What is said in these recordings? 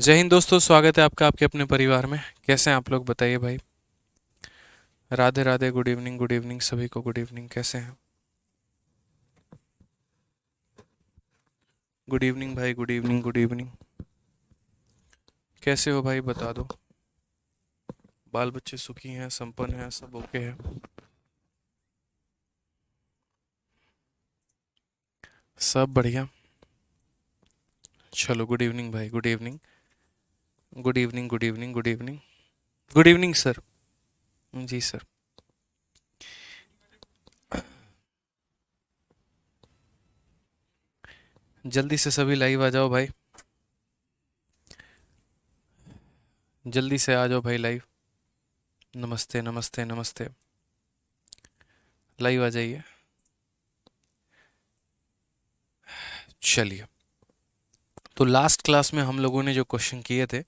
जय हिंद दोस्तों, स्वागत है आपका आपके अपने परिवार में। कैसे हैं आप लोग, बताइए भाई। राधे राधे, गुड इवनिंग सभी को, गुड इवनिंग। कैसे हैं? गुड इवनिंग भाई, गुड इवनिंग, गुड इवनिंग। कैसे हो भाई, बता दो। बाल बच्चे सुखी हैं, संपन्न हैं, सब ओके है? सब बढ़िया। चलो, गुड इवनिंग भाई, good evening. Good evening, good evening, good evening. Good इवनिंग सर। जी सर। जल्दी से सभी लाइव आ जाओ भाई। जल्दी से आ जाओ भाई लाइव। नमस्ते, नमस्ते, नमस्ते। लाइव आ जाइए। चलिए। तो लास्ट क्लास में हम लोगों ने जो क्वेश्चन किए थे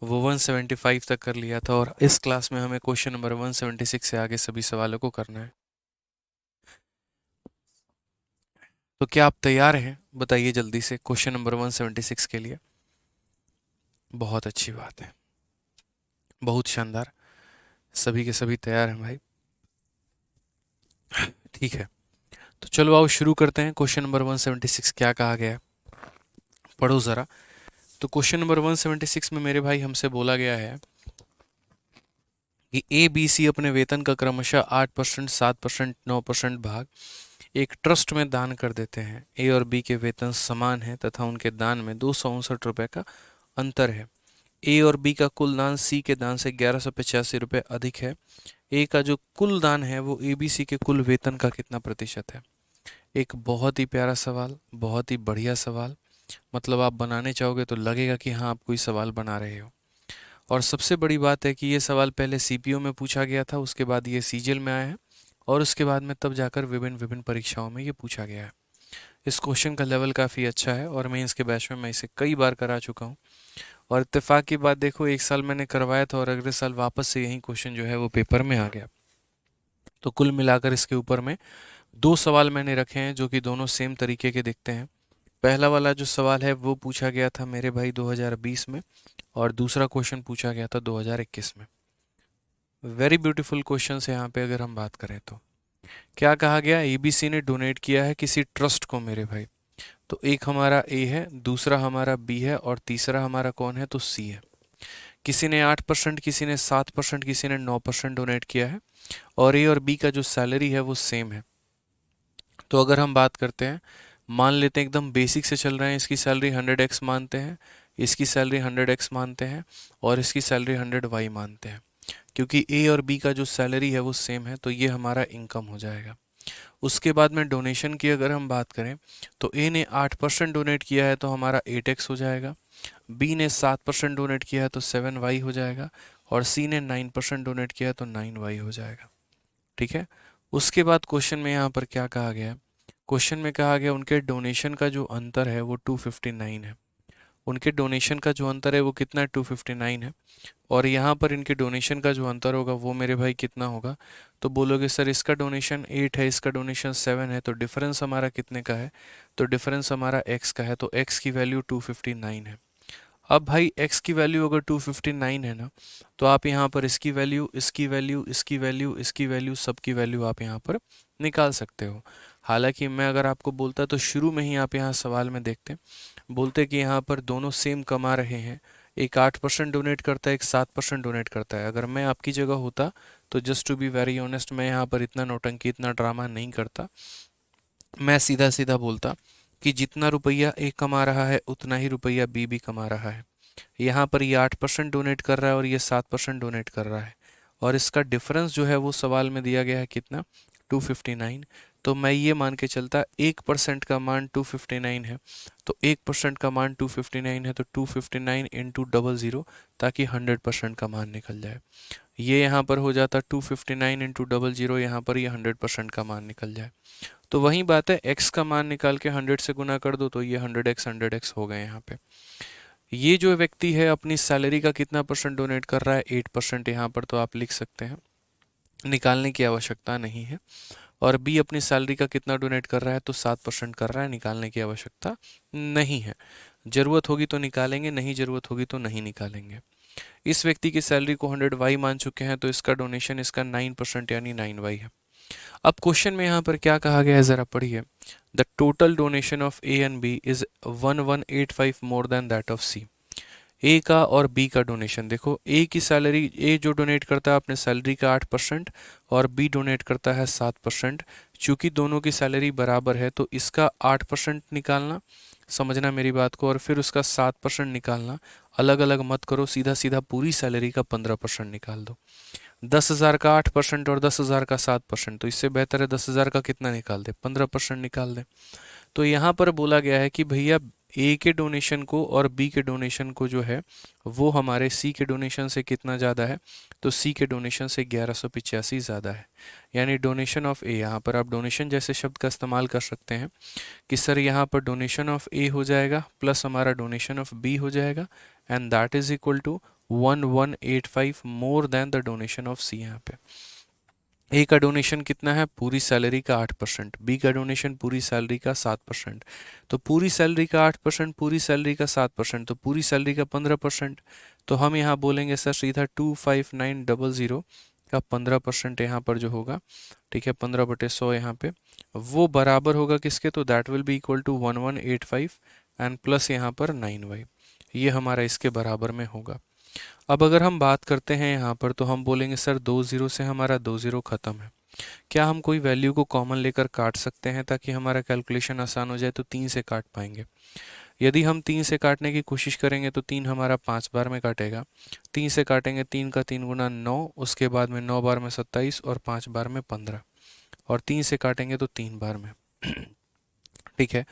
वो 175 तक कर लिया था, और इस क्लास में हमें क्वेश्चन नंबर 176 से आगे सभी सवालों को करना है। तो क्या आप तैयार हैं? बताइए जल्दी से क्वेश्चन नंबर 176 के लिए। बहुत अच्छी बात है, बहुत शानदार। सभी के सभी तैयार हैं भाई। ठीक है, तो चलो आओ शुरू करते हैं। क्वेश्चन नंबर 176 क्या कहा गया है, पढ़ो ज़रा। तो क्वेश्चन नंबर 176 में मेरे भाई हमसे बोला गया है कि ए बी सी अपने वेतन का क्रमशः 8%, 7%, 9% भाग एक ट्रस्ट में दान कर देते हैं। ए और बी के वेतन समान हैं तथा उनके दान में 259 रुपये का अंतर है। ए और बी का कुल दान सी के दान से 1185 रुपये अधिक है। ए का जो कुल दान है वो ए बी सी के कुल वेतन का कितना प्रतिशत है? एक बहुत ही प्यारा सवाल, बहुत ही बढ़िया सवाल। मतलब आप बनाने चाहोगे तो लगेगा कि हाँ, आप कोई सवाल बना रहे हो। और सबसे बड़ी बात है कि ये सवाल पहले सीपीओ में पूछा गया था, उसके बाद ये सीजीएल में आया है, और उसके बाद में तब जाकर विभिन्न विभिन्न परीक्षाओं में ये पूछा गया है। इस क्वेश्चन का लेवल काफ़ी अच्छा है, और मैं इसके बैच में मैं इसे कई बार करा चुका हूँ। और इत्तेफाक की बात देखो, एक साल मैंने करवाया था और अगले साल वापस से यही क्वेश्चन जो है वो पेपर में आ गया। तो कुल मिलाकर इसके ऊपर में दो सवाल मैंने रखे हैं जो कि दोनों सेम तरीके के दिखते हैं। पहला वाला जो सवाल है वो पूछा गया था मेरे भाई 2020 में, और दूसरा क्वेश्चन पूछा गया था 2021 में। वेरी ब्यूटीफुल क्वेश्चन है यहाँ पे। अगर हम बात करें तो क्या कहा गया, एबीसी ने डोनेट किया है किसी ट्रस्ट को मेरे भाई। तो एक हमारा ए है, दूसरा हमारा बी है, और तीसरा हमारा कौन है, तो सी है। किसी ने 8%, किसी ने 7%, किसी ने 9% डोनेट किया है, और ए और बी का जो सैलरी है वो सेम है। तो अगर हम बात करते हैं, मान लेते हैं एकदम बेसिक से चल रहे हैं, इसकी सैलरी 100x मानते हैं, इसकी सैलरी 100x मानते हैं, और इसकी सैलरी 100y मानते हैं। क्योंकि ए और बी का जो सैलरी है वो सेम है, तो ये हमारा इनकम हो जाएगा। उसके बाद में डोनेशन की अगर हम बात करें, तो ए ने 8% डोनेट किया है तो हमारा 8x हो जाएगा, बी ने 7% डोनेट किया है तो 7y हो जाएगा, और सी ने 9% डोनेट किया है तो 9y हो जाएगा। ठीक है। उसके बाद क्वेश्चन में यहाँ पर क्या कहा गया है, क्वेश्चन में कहा गया उनके डोनेशन का जो अंतर है वो 259 है। उनके डोनेशन का जो अंतर है वो कितना है, 259 है। और यहाँ पर इनके डोनेशन का जो अंतर होगा वो मेरे भाई कितना होगा, तो बोलोगे सर इसका डोनेशन 8 है, इसका डोनेशन 7 है, तो डिफरेंस हमारा कितने का है, तो डिफरेंस हमारा x का है, तो x की वैल्यू 259 है। अब भाई x की वैल्यू अगर 259 है ना, तो आप यहाँ पर इसकी वैल्यू, इसकी वैल्यू, इसकी वैल्यू, इसकी वैल्यू, सबकी वैल्यू आप यहाँ पर निकाल सकते हो। हालांकि मैं अगर आपको बोलता तो शुरू में ही आप यहाँ सवाल में देखते, बोलते कि यहाँ पर दोनों सेम कमा रहे हैं, एक 8% डोनेट करता है, एक 7% डोनेट करता है। अगर मैं आपकी जगह होता तो just to be very honest, मैं यहाँ पर इतना नौटंकी, इतना ड्रामा नहीं करता। मैं सीधा सीधा बोलता कि जितना रुपया ए कमा रहा है उतना ही रुपया बी भी कमा रहा है। यहाँ पर ये 8% डोनेट कर रहा है और ये 7% डोनेट कर रहा है, और इसका डिफरेंस जो है वो सवाल में दिया गया है कितना, 259। तो मैं ये मान के चलता 1% का मान 259 है, तो 1% का मान 259 है, तो 259 इंटू 00, ताकि 100% का मान निकल जाए। ये यहाँ पर हो जाता 259 इंटू 00, यहाँ पर ये 100% का मान निकल जाए। तो वही बात है, x का मान निकाल के 100 से गुना कर दो तो ये 100x 100x हो गए यहाँ पे। ये जो व्यक्ति है अपनी सैलरी का कितना परसेंट डोनेट कर रहा है, 8%, यहाँ पर तो आप लिख सकते हैं, निकालने की आवश्यकता नहीं है। और बी अपनी सैलरी का कितना डोनेट कर रहा है, तो 7% कर रहा है, निकालने की आवश्यकता नहीं है। ज़रूरत होगी तो निकालेंगे, नहीं ज़रूरत होगी तो नहीं निकालेंगे। इस व्यक्ति की सैलरी को 100 वाई मान चुके हैं, तो इसका डोनेशन इसका 9% यानी 9 वाई है। अब क्वेश्चन में यहाँ पर क्या कहा गया है ज़रा पढ़िए। The total donation of A and B is 1185 more than that of C. A का और बी का डोनेशन देखो, ए की सैलरी, ए जो डोनेट करता है अपने सैलरी का 8% और बी डोनेट करता है 7%। चूंकि दोनों की सैलरी बराबर है तो इसका 8% निकालना, समझना मेरी बात को, और फिर उसका 7% निकालना। अलग अलग मत करो, सीधा सीधा पूरी सैलरी का 15% निकाल दो। 10,000 का 8% और 10,000 का 7%, तो इससे बेहतर है 10,000 का कितना निकाल दे, 15% निकाल दे। तो यहाँ पर बोला गया है कि भैया ए के डोनेशन को और बी के डोनेशन को जो है वो हमारे सी के डोनेशन से कितना ज़्यादा है, तो सी के डोनेशन से 1185 ज़्यादा है। यानी डोनेशन ऑफ ए, यहाँ पर आप डोनेशन जैसे शब्द का इस्तेमाल कर सकते हैं कि सर यहाँ पर डोनेशन ऑफ ए हो जाएगा प्लस हमारा डोनेशन ऑफ बी हो जाएगा, and that is equal to 1185 more than the donation of C. यहाँ पे ए का डोनेशन कितना है, पूरी सैलरी का 8%, बी का डोनेशन पूरी सैलरी का 7%। तो पूरी सैलरी का 8%, पूरी सैलरी का 7%, तो पूरी सैलरी का 15%। तो हम यहाँ बोलेंगे सर सीधा 25900 का 15% यहाँ पर जो होगा, ठीक है, 15/100 यहाँ पे, वो बराबर होगा किसके, तो that will be equal to 1185 and plus यहाँ पर 9y, ये हमारा इसके बराबर में होगा। अब अगर हम बात करते हैं यहाँ पर, तो हम बोलेंगे सर 2 0 से हमारा 2 0 खत्म है। क्या हम कोई वैल्यू को कॉमन लेकर काट सकते हैं ताकि हमारा कैलकुलेशन आसान हो जाए, तो 3 से काट पाएंगे। यदि हम 3 से काटने की कोशिश करेंगे तो 3 हमारा 5 बार में काटेगा। 3 से काटेंगे, 3 का 3 गुना 9, उसके बाद में 9 बार में 27 और 5 बार में 15, और 3 से काटेंगे तो 3 बार में ठीक है।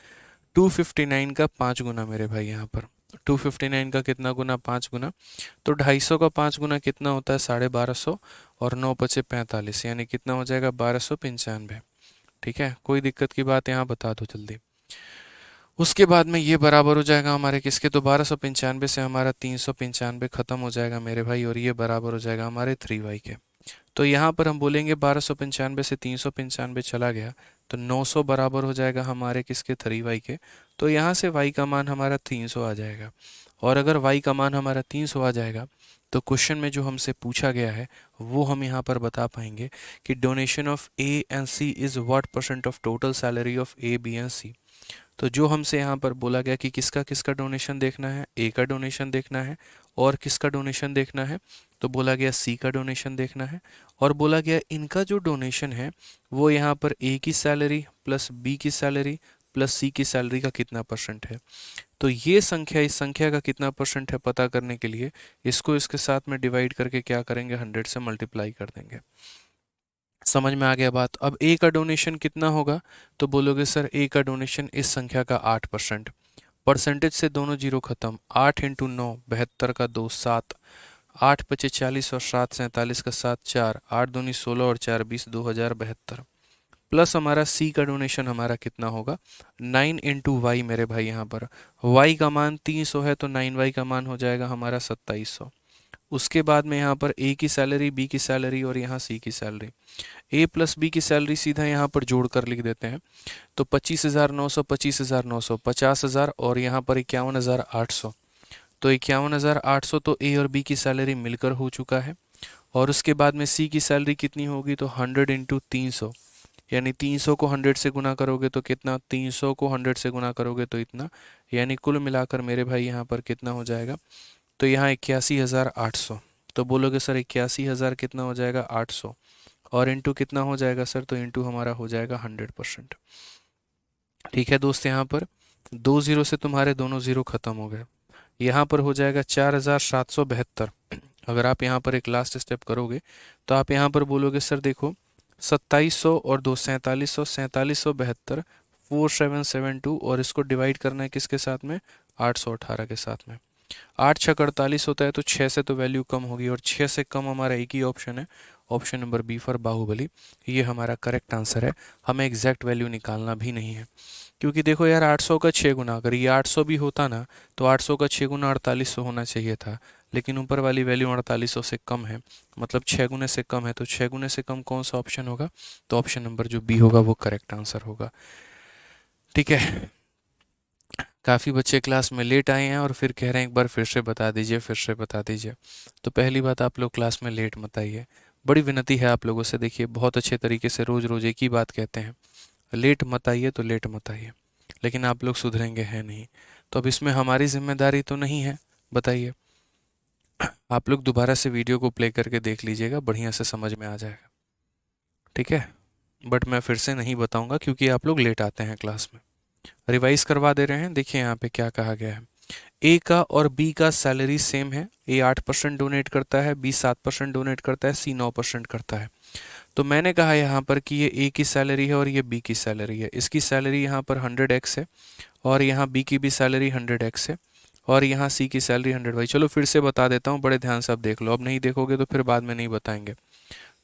259 का 5 गुना मेरे भाई, यहाँ पर 259 का कितना गुना, 5 गुना, तो 250 का 5 गुना कितना होता है, 1250, और 9 पचे 45, यानी कितना हो जाएगा, 1295। ठीक है, कोई दिक्कत की बात यहाँ बता दो जल्दी। उसके बाद में ये बराबर हो जाएगा हमारे किसके, तो 1295 से हमारा 395 खत्म हो जाएगा मेरे भाई, और ये बराबर हो जाएगा हमारे 3y के। तो यहाँ पर हम बोलेंगे 1295 से 395 चला गया तो 900 बराबर हो जाएगा हमारे किसके, 3y के। तो यहाँ से y का मान हमारा 300 आ जाएगा, और अगर y का मान हमारा 300 आ जाएगा तो क्वेश्चन में जो हमसे पूछा गया है वो हम यहाँ पर बता पाएंगे कि donation of A and C is what percent of total salary of A, B and C. तो जो हमसे यहाँ पर बोला गया कि किसका किसका डोनेशन देखना है, ए का डोनेशन देखना है, और किसका डोनेशन देखना है, तो बोला गया सी का डोनेशन देखना है, और बोला गया इनका जो डोनेशन है वो यहाँ पर ए की सैलरी प्लस बी की सैलरी प्लस सी की सैलरी का कितना परसेंट है। तो ये संख्या इस संख्या का कितना परसेंट है पता करने के लिए इसको इसके साथ में डिवाइड करके क्या करेंगे, 100 से मल्टीप्लाई कर देंगे। समझ में आ गया बात। अब ए का डोनेशन कितना होगा, तो बोलोगे सर ए का डोनेशन इस संख्या का 8%, परसेंटेज से दोनों जीरो खत्म, 8 इंटू 9 72 का 2 7, 8 पचे 40 और 7 47 का 7 4, 8 दूनी 16 और 4 20, 2072, प्लस हमारा सी का डोनेशन हमारा कितना होगा, 9 इंटू वाई मेरे भाई। यहाँ पर वाई का मान 300 है तो 9y का मान हो जाएगा हमारा 2700। उसके बाद में यहाँ पर ए की सैलरी, बी की सैलरी और यहाँ सी की सैलरी, ए प्लस बी की सैलरी सीधा यहाँ पर जोड़ कर लिख देते हैं, तो 25,900 25,900 50,000 और यहाँ पर 51,800, तो 51,800 तो ए और बी की सैलरी मिलकर हो चुका है। और उसके बाद में सी की सैलरी कितनी होगी, तो 100 इंटू 300, यानी 300 को 100 से गुना करोगे तो कितना, 300 को 100 से गुना करोगे तो इतना, यानी कुल मिलाकर मेरे भाई यहाँ पर कितना हो जाएगा, तो यहाँ 81,800। तो बोलोगे सर 81,000 कितना हो जाएगा, 800, और इंटू कितना हो जाएगा सर, तो इंटू हमारा हो जाएगा 100%। ठीक है दोस्त, यहाँ पर 2 0 से तुम्हारे दोनों ज़ीरो खत्म हो गए, यहाँ पर हो जाएगा 4,772। अगर आप यहाँ पर एक लास्ट स्टेप करोगे तो आप यहाँ पर बोलोगे सर देखो 2700 और 2 4700, 4772 4772, और इसको डिवाइड करना है किसके साथ में, 818 के साथ में। 8 6 48 होता है तो 6 से तो वैल्यू कम होगी, और 6 से कम हमारा एक ही ऑप्शन है, option number B for Baahubali, ये हमारा करेक्ट आंसर है। हमें एग्जैक्ट वैल्यू निकालना भी नहीं है, क्योंकि देखो यार 800 का 6 गुना, अगर ये 800 भी होता ना तो 800 का 6 गुना 4800 होना चाहिए था, लेकिन ऊपर वाली वैल्यू 4800 से कम है, मतलब 6 गुने से कम है, तो 6 गुने से कम कौन सा ऑप्शन होगा, तो ऑप्शन नंबर जो बी होगा वो करेक्ट आंसर होगा। ठीक है, काफ़ी बच्चे क्लास में लेट आए हैं और फिर कह रहे हैं एक बार फिर से बता दीजिए, फिर से बता दीजिए। तो पहली बात, आप लोग क्लास में लेट मत आइए। बड़ी विनती है आप लोगों से, देखिए बहुत अच्छे तरीके से रोज़ रोज़ एक ही बात कहते हैं, लेट मत आइए तो लेट मत आइए, लेकिन आप लोग सुधरेंगे हैं नहीं। तो अब इसमें हमारी जिम्मेदारी तो नहीं है, बताइए। आप लोग दोबारा से वीडियो को प्ले करके देख लीजिएगा, बढ़िया से समझ में आ जाएगा, ठीक है। बट मैं फिर से नहीं बताऊंगा क्योंकि आप लोग लेट आते हैं क्लास में। रिवाइज करवा दे रहे हैं, देखिए यहाँ पे क्या कहा गया है। ए का और बी का सैलरी सेम है। ए 8% डोनेट करता है, बी 7% डोनेट करता है, सी 9% करता है। तो मैंने कहा यहाँ पर कि ये ए की सैलरी है और ये बी की सैलरी है। इसकी सैलरी यहाँ पर 100x है और यहाँ बी की भी सैलरी 100x है और यहाँ सी की सैलरी 100y। चलो फिर से बता देता हूँ, बड़े ध्यान से आप देख लो, अब नहीं देखोगे तो फिर बाद में नहीं बताएंगे,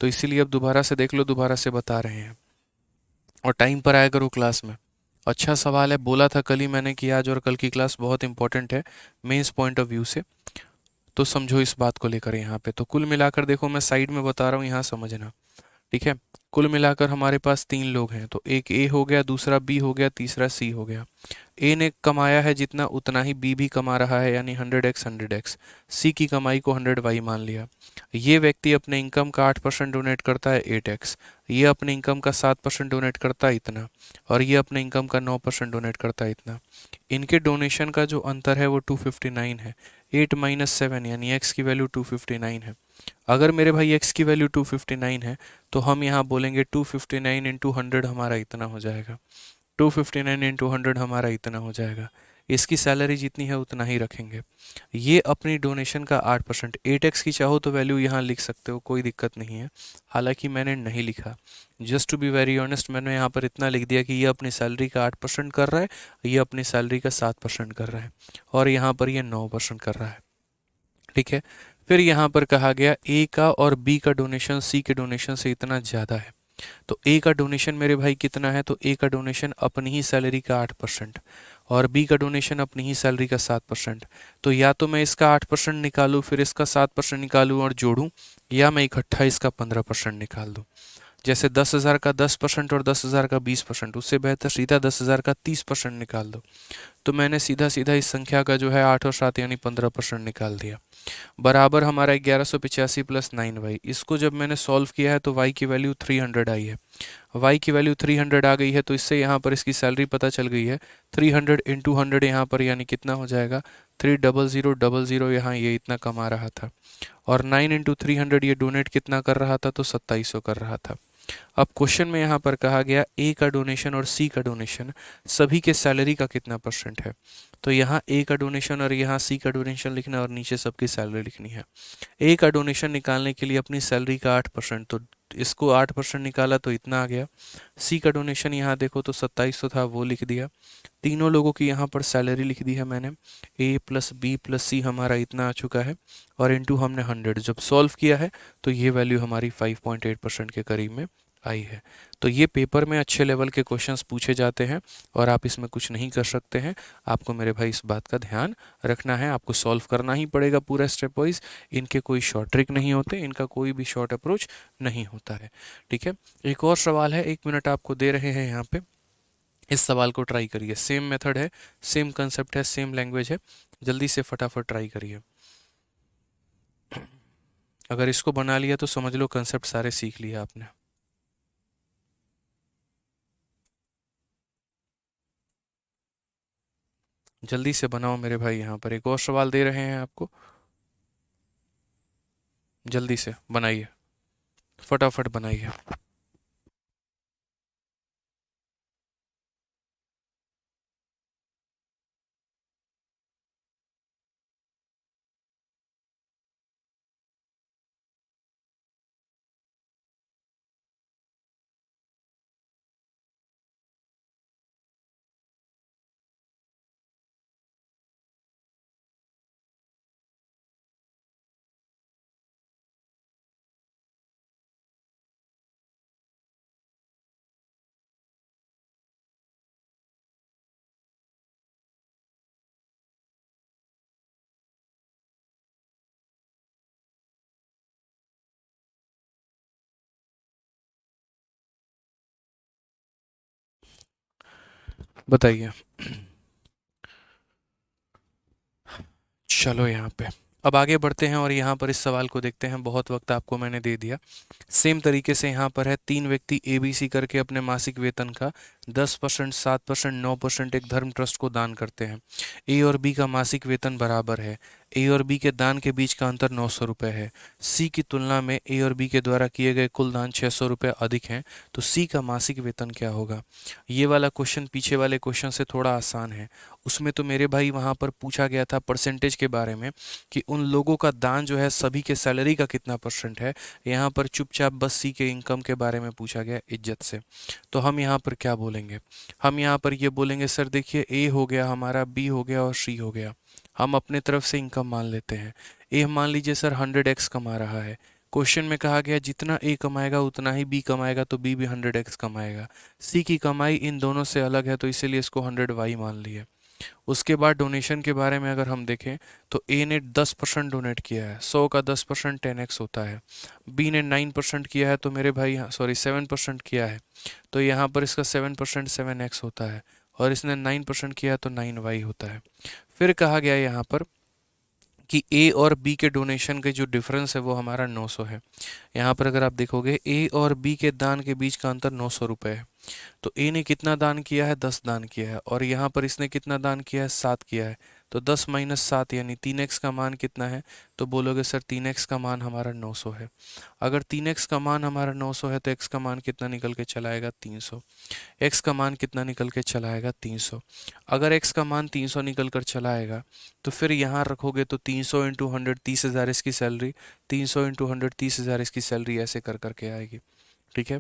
तो इसीलिए अब दोबारा से देख लो, दोबारा से बता रहे हैं। और टाइम पर आया करो क्लास में। अच्छा सवाल है, बोला था कल ही मैंने कि आज और कल की क्लास बहुत इंपॉर्टेंट है मेंस पॉइंट ऑफ व्यू से, तो समझो इस बात को लेकर यहाँ पे। तो कुल मिलाकर देखो, मैं साइड में बता रहा हूँ, यहाँ समझना, ठीक है। कुल मिलाकर हमारे पास 3 लोग हैं, तो एक ए हो गया, दूसरा बी हो गया, तीसरा सी हो गया। ए ने कमाया है जितना उतना ही बी भी कमा रहा है, यानी 100x 100x। सी की कमाई को 100y मान लिया। ये व्यक्ति अपने इनकम का 8% डोनेट करता है, 8x। ये अपने इनकम का 7% डोनेट करता है, इतना। और ये अपने इनकम का 9% डोनेट करता है, इतना। इनके डोनेशन का जो अंतर है वो 259 है। 8 - 7 यानी x की वैल्यू 259 है। अगर मेरे भाई x की वैल्यू 259 है तो हम यहाँ बोलेंगे 259 इंटू 100 हमारा इतना हो जाएगा। 259 इंटू 100 हमारा इतना हो जाएगा। इसकी सैलरी जितनी है उतना ही रखेंगे। ये अपनी डोनेशन का 8%। 8x की चाहो तो वैल्यू यहाँ लिख सकते हो, कोई दिक्कत नहीं है। हालांकि मैंने नहीं लिखा, just to be very honest, मैंने यहाँ पर इतना लिख दिया कि ये अपनी सैलरी का 8% कर रहा है, ये अपनी सैलरी का 7% कर रहा है और यहाँ पर ये 9% कर रहा है, ठीक है। फिर यहाँ पर कहा गया ए का और बी का डोनेशन सी के डोनेशन से इतना ज़्यादा है। तो ए का डोनेशन मेरे भाई कितना है, तो ए का डोनेशन अपनी ही सैलरी का 8% और बी का डोनेशन अपनी ही सैलरी का 7%। तो या तो मैं इसका 8% निकालूं, फिर इसका 7% निकालूं और जोड़ूं, या मैं इकट्ठा इसका 15% निकाल दूं। जैसे 10,000 का 10% और 10,000 का 20%, उससे बेहतर सीधा 10,000 का 30% निकाल दो। तो मैंने सीधा सीधा इस संख्या का जो है 8 और 7 यानी 15% निकाल दिया। बराबर हमारा 1185 प्लस 9y। इसको जब मैंने सॉल्व किया है तो y की वैल्यू 300 आई है। y की वैल्यू 300 आ गई है, तो इससे यहाँ पर इसकी सैलरी पता चल गई है। 300 इंटू 100 यहाँ पर यानी कितना हो जाएगा, 300,000 यहाँ ये इतना कमा रहा था। और 9 इंटू 300 ये डोनेट कितना कर रहा था, तो 2700 कर रहा था। अब क्वेश्चन में यहाँ पर कहा गया ए का डोनेशन और सी का डोनेशन सभी के सैलरी का कितना परसेंट है। तो यहाँ ए का डोनेशन और यहाँ सी का डोनेशन लिखना और नीचे सबकी सैलरी लिखनी है। ए का डोनेशन निकालने के लिए अपनी सैलरी का 8%, तो इसको 8% निकाला तो इतना आ गया। सी का डोनेशन यहाँ देखो तो 2700 था, वो लिख दिया। तीनों लोगों की यहाँ पर सैलरी लिख दी है मैंने। ए प्लस बी प्लस सी हमारा इतना आ चुका है और इंटू हमने 100 जब सॉल्व किया है तो ये वैल्यू हमारी 5.8% के करीब में आई है। तो ये पेपर में अच्छे लेवल के क्वेश्चंस पूछे जाते हैं और आप इसमें कुछ नहीं कर सकते हैं। आपको मेरे भाई इस बात का ध्यान रखना है, आपको सॉल्व करना ही पड़ेगा पूरा स्टेप वाइज। इनके कोई शॉर्ट ट्रिक नहीं होते, इनका कोई भी शॉर्ट अप्रोच नहीं होता है, ठीक है। एक और सवाल है, 1 मिनट आपको दे रहे हैं यहाँ पे, इस सवाल को ट्राई करिए। सेम मेथड है, सेम कंसेप्ट है, सेम लैंग्वेज है, जल्दी से फटाफट ट्राई करिए। अगर इसको बना लिया तो समझ लो कंसेप्ट सारे सीख लिए आपने। जल्दी से बनाओ मेरे भाई, यहाँ पर एक और सवाल दे रहे हैं आपको, जल्दी से बनाइए, फटाफट बनाइए। बताइए। चलो यहाँ पे अब आगे बढ़ते हैं और यहाँ पर इस सवाल को देखते हैं। बहुत वक्त आपको मैंने दे दिया। सेम तरीके से यहाँ पर है, तीन व्यक्ति ए बी सी करके अपने मासिक वेतन का 10%, 7%, 9% एक धर्म ट्रस्ट को दान करते हैं। ए और बी का मासिक वेतन बराबर है। ए और बी के दान के बीच का अंतर 900 रुपये है। सी की तुलना में ए और बी के द्वारा किए गए कुल दान 600 रुपये अधिक हैं, तो सी का मासिक वेतन क्या होगा। ये वाला क्वेश्चन पीछे वाले क्वेश्चन से थोड़ा आसान है। उसमें तो मेरे भाई वहाँ पर पूछा गया था परसेंटेज के बारे में कि उन लोगों का दान जो है सभी के सैलरी का कितना परसेंट है। यहाँ पर चुपचाप बस सी के इनकम के बारे में पूछा गया इज्जत से। तो हम यहाँ पर क्या बोलेंगे, हम यहाँ पर ये बोलेंगे सर देखिए ए हो गया हमारा, बी हो गया और सी हो गया। हम अपने तरफ से इनकम मान लेते हैं। ए मान लीजिए सर 100x कमा रहा है। क्वेश्चन में कहा गया जितना ए कमाएगा उतना ही बी कमाएगा, तो बी भी 100x कमाएगा। सी की कमाई इन दोनों से अलग है, तो इसीलिए इसको 100y मान लिया। उसके बाद डोनेशन के बारे में अगर हम देखें तो ए ने 10% डोनेट किया है, 100 का 10% 10x होता है। बी ने 9% किया है, तो मेरे भाई सॉरी 7% किया है, तो यहाँ पर इसका 7% 7x होता है। और इसने 9% किया है तो 9y होता है। फिर कहा गया यहाँ पर कि ए और बी के डोनेशन के जो डिफरेंस है वो हमारा 900 है। यहाँ पर अगर आप देखोगे ए और बी के दान के बीच का अंतर 900 रुपये है। तो ए ने कितना दान किया है, 10 दान किया है, और यहाँ पर इसने कितना दान किया है, 7 किया है। तो 10 माइनस 7 यानी 3x का मान कितना है, तो बोलोगे सर 3x का मान हमारा 900 है। अगर 3x का मान हमारा 900 है तो x का मान कितना निकल के चला आएगा, 300। x का मान कितना निकल के चला आएगा, 300। अगर x का मान 300 निकल कर चला आएगा तो फिर यहाँ रखोगे तो 300 इंटू 100 30,000 इसकी सैलरी, 300 इंटू 100 30,000 इसकी सैलरी, ऐसे कर करके आएगी। ठीक है।